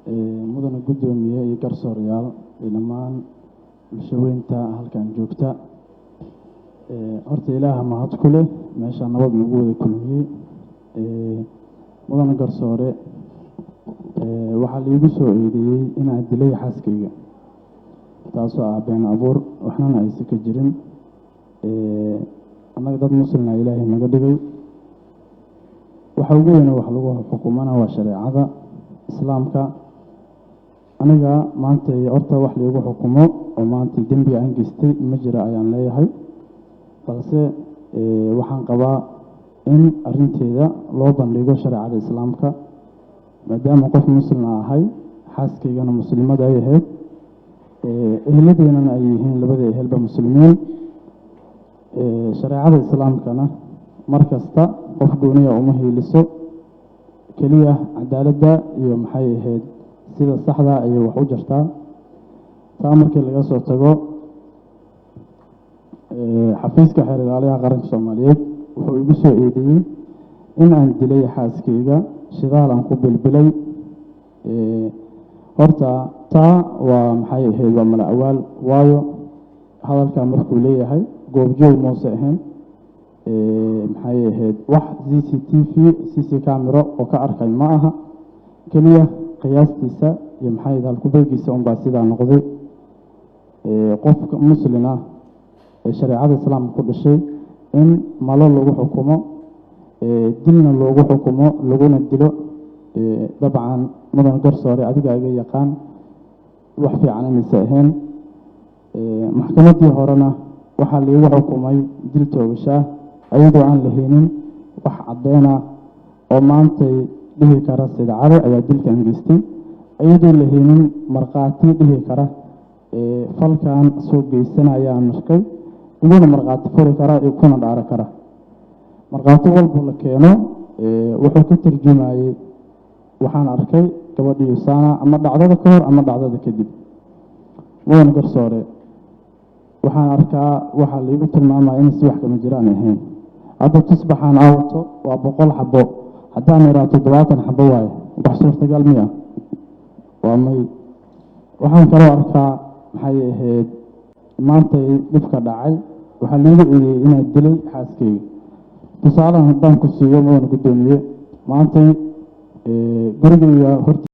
mudana guddoomiye iyo garsoorayaal iyo dhammaan bulshaweynta halkan joogta. Horta ilaaha mahad ku leh meesha nabad nagu wada kulmiyey. Mudana garsoore, waxaa liigu soo eedeeyey inaan dilay xaaskayga, taasoo ah been abuur, waxnana aysan ka jirin. annaga dad muslimna ilaahay naga dhigay. waxa ugu weyn wax lagu xukumana waa shareecada islaamka. aniga maanta horta wax lagu xukumo oo maanta dembi aan geystay ma jira ayaan leeyahay, balse waxaan qabaa in arinteeda loo bandhigo shareecada islaamka, maadaama qof muslim ahay, xaaskaygana muslimada ay ahayd, eheladeennana ay yihiin labada ehelba muslimiin. shareecada islaamkana mar kasta qof gooniya uma hiiliso, keliya cadaaladda iyo maxay ahayd sida saxda ayay wax u jirtaa. taa markii laga soo tago, xafiiska xeer ilaaliyaha qaranka Soomaaliyeed wuxuu igu soo eedeeyey in aan dilay xaaskayga, shidaal aan ku bilbilay. horta taa waa maxay ahayd waa mala awaal, waayo hadalka markuu leeyahay goobjoog moose ahayn, maxay ahayd wax CC camera oo ka arkay ma aha, keliya qiyaastiisa iyo maxay ahayd halku-beegiisa unbaa sidaa noqday. qofka muslina ee shareecada islaamka ku dhashay in malo lagu xukumo, dilna loogu xukumo, laguna dilo, dabcan mudan garsoore adiga iga yaqaan wax fiican inaysa ahayn. maxkamaddii horena waxaa liigu xukumay dil toogashaa ayadoo aan lahaynin wax caddeena oo maantay dhihi kara sida cado ayaa dilkan geystay, ayadoo lahaynin markhaati dhihi kara falkan soo geysanayaan markay uguna markhaati furi kara iyo kuna dhaaro kara. markhaati walba la keeno wuxuu ka tarjumayey waxaan arkay gabadhii Usana ama dhacdada ka hor ama dhacdada kadib. mudan garsoore, waxaan arkaa waxaa liigu tilmaamaya in si wax kama jiraan ahayn. hadda tusbaxaan aawato waa 100 xabo, haddaan iraa 70 xabo waaye, wax suurtagal miya? waa may. waxaan kaloo arkaa maxay ahayd maantay dhibka dhacay waxaa liigu eedeeyey inaan dilay xaaskayga. tusaalahan haddaan ku siiyo mudan guddoomiye, maantay gurigayga horta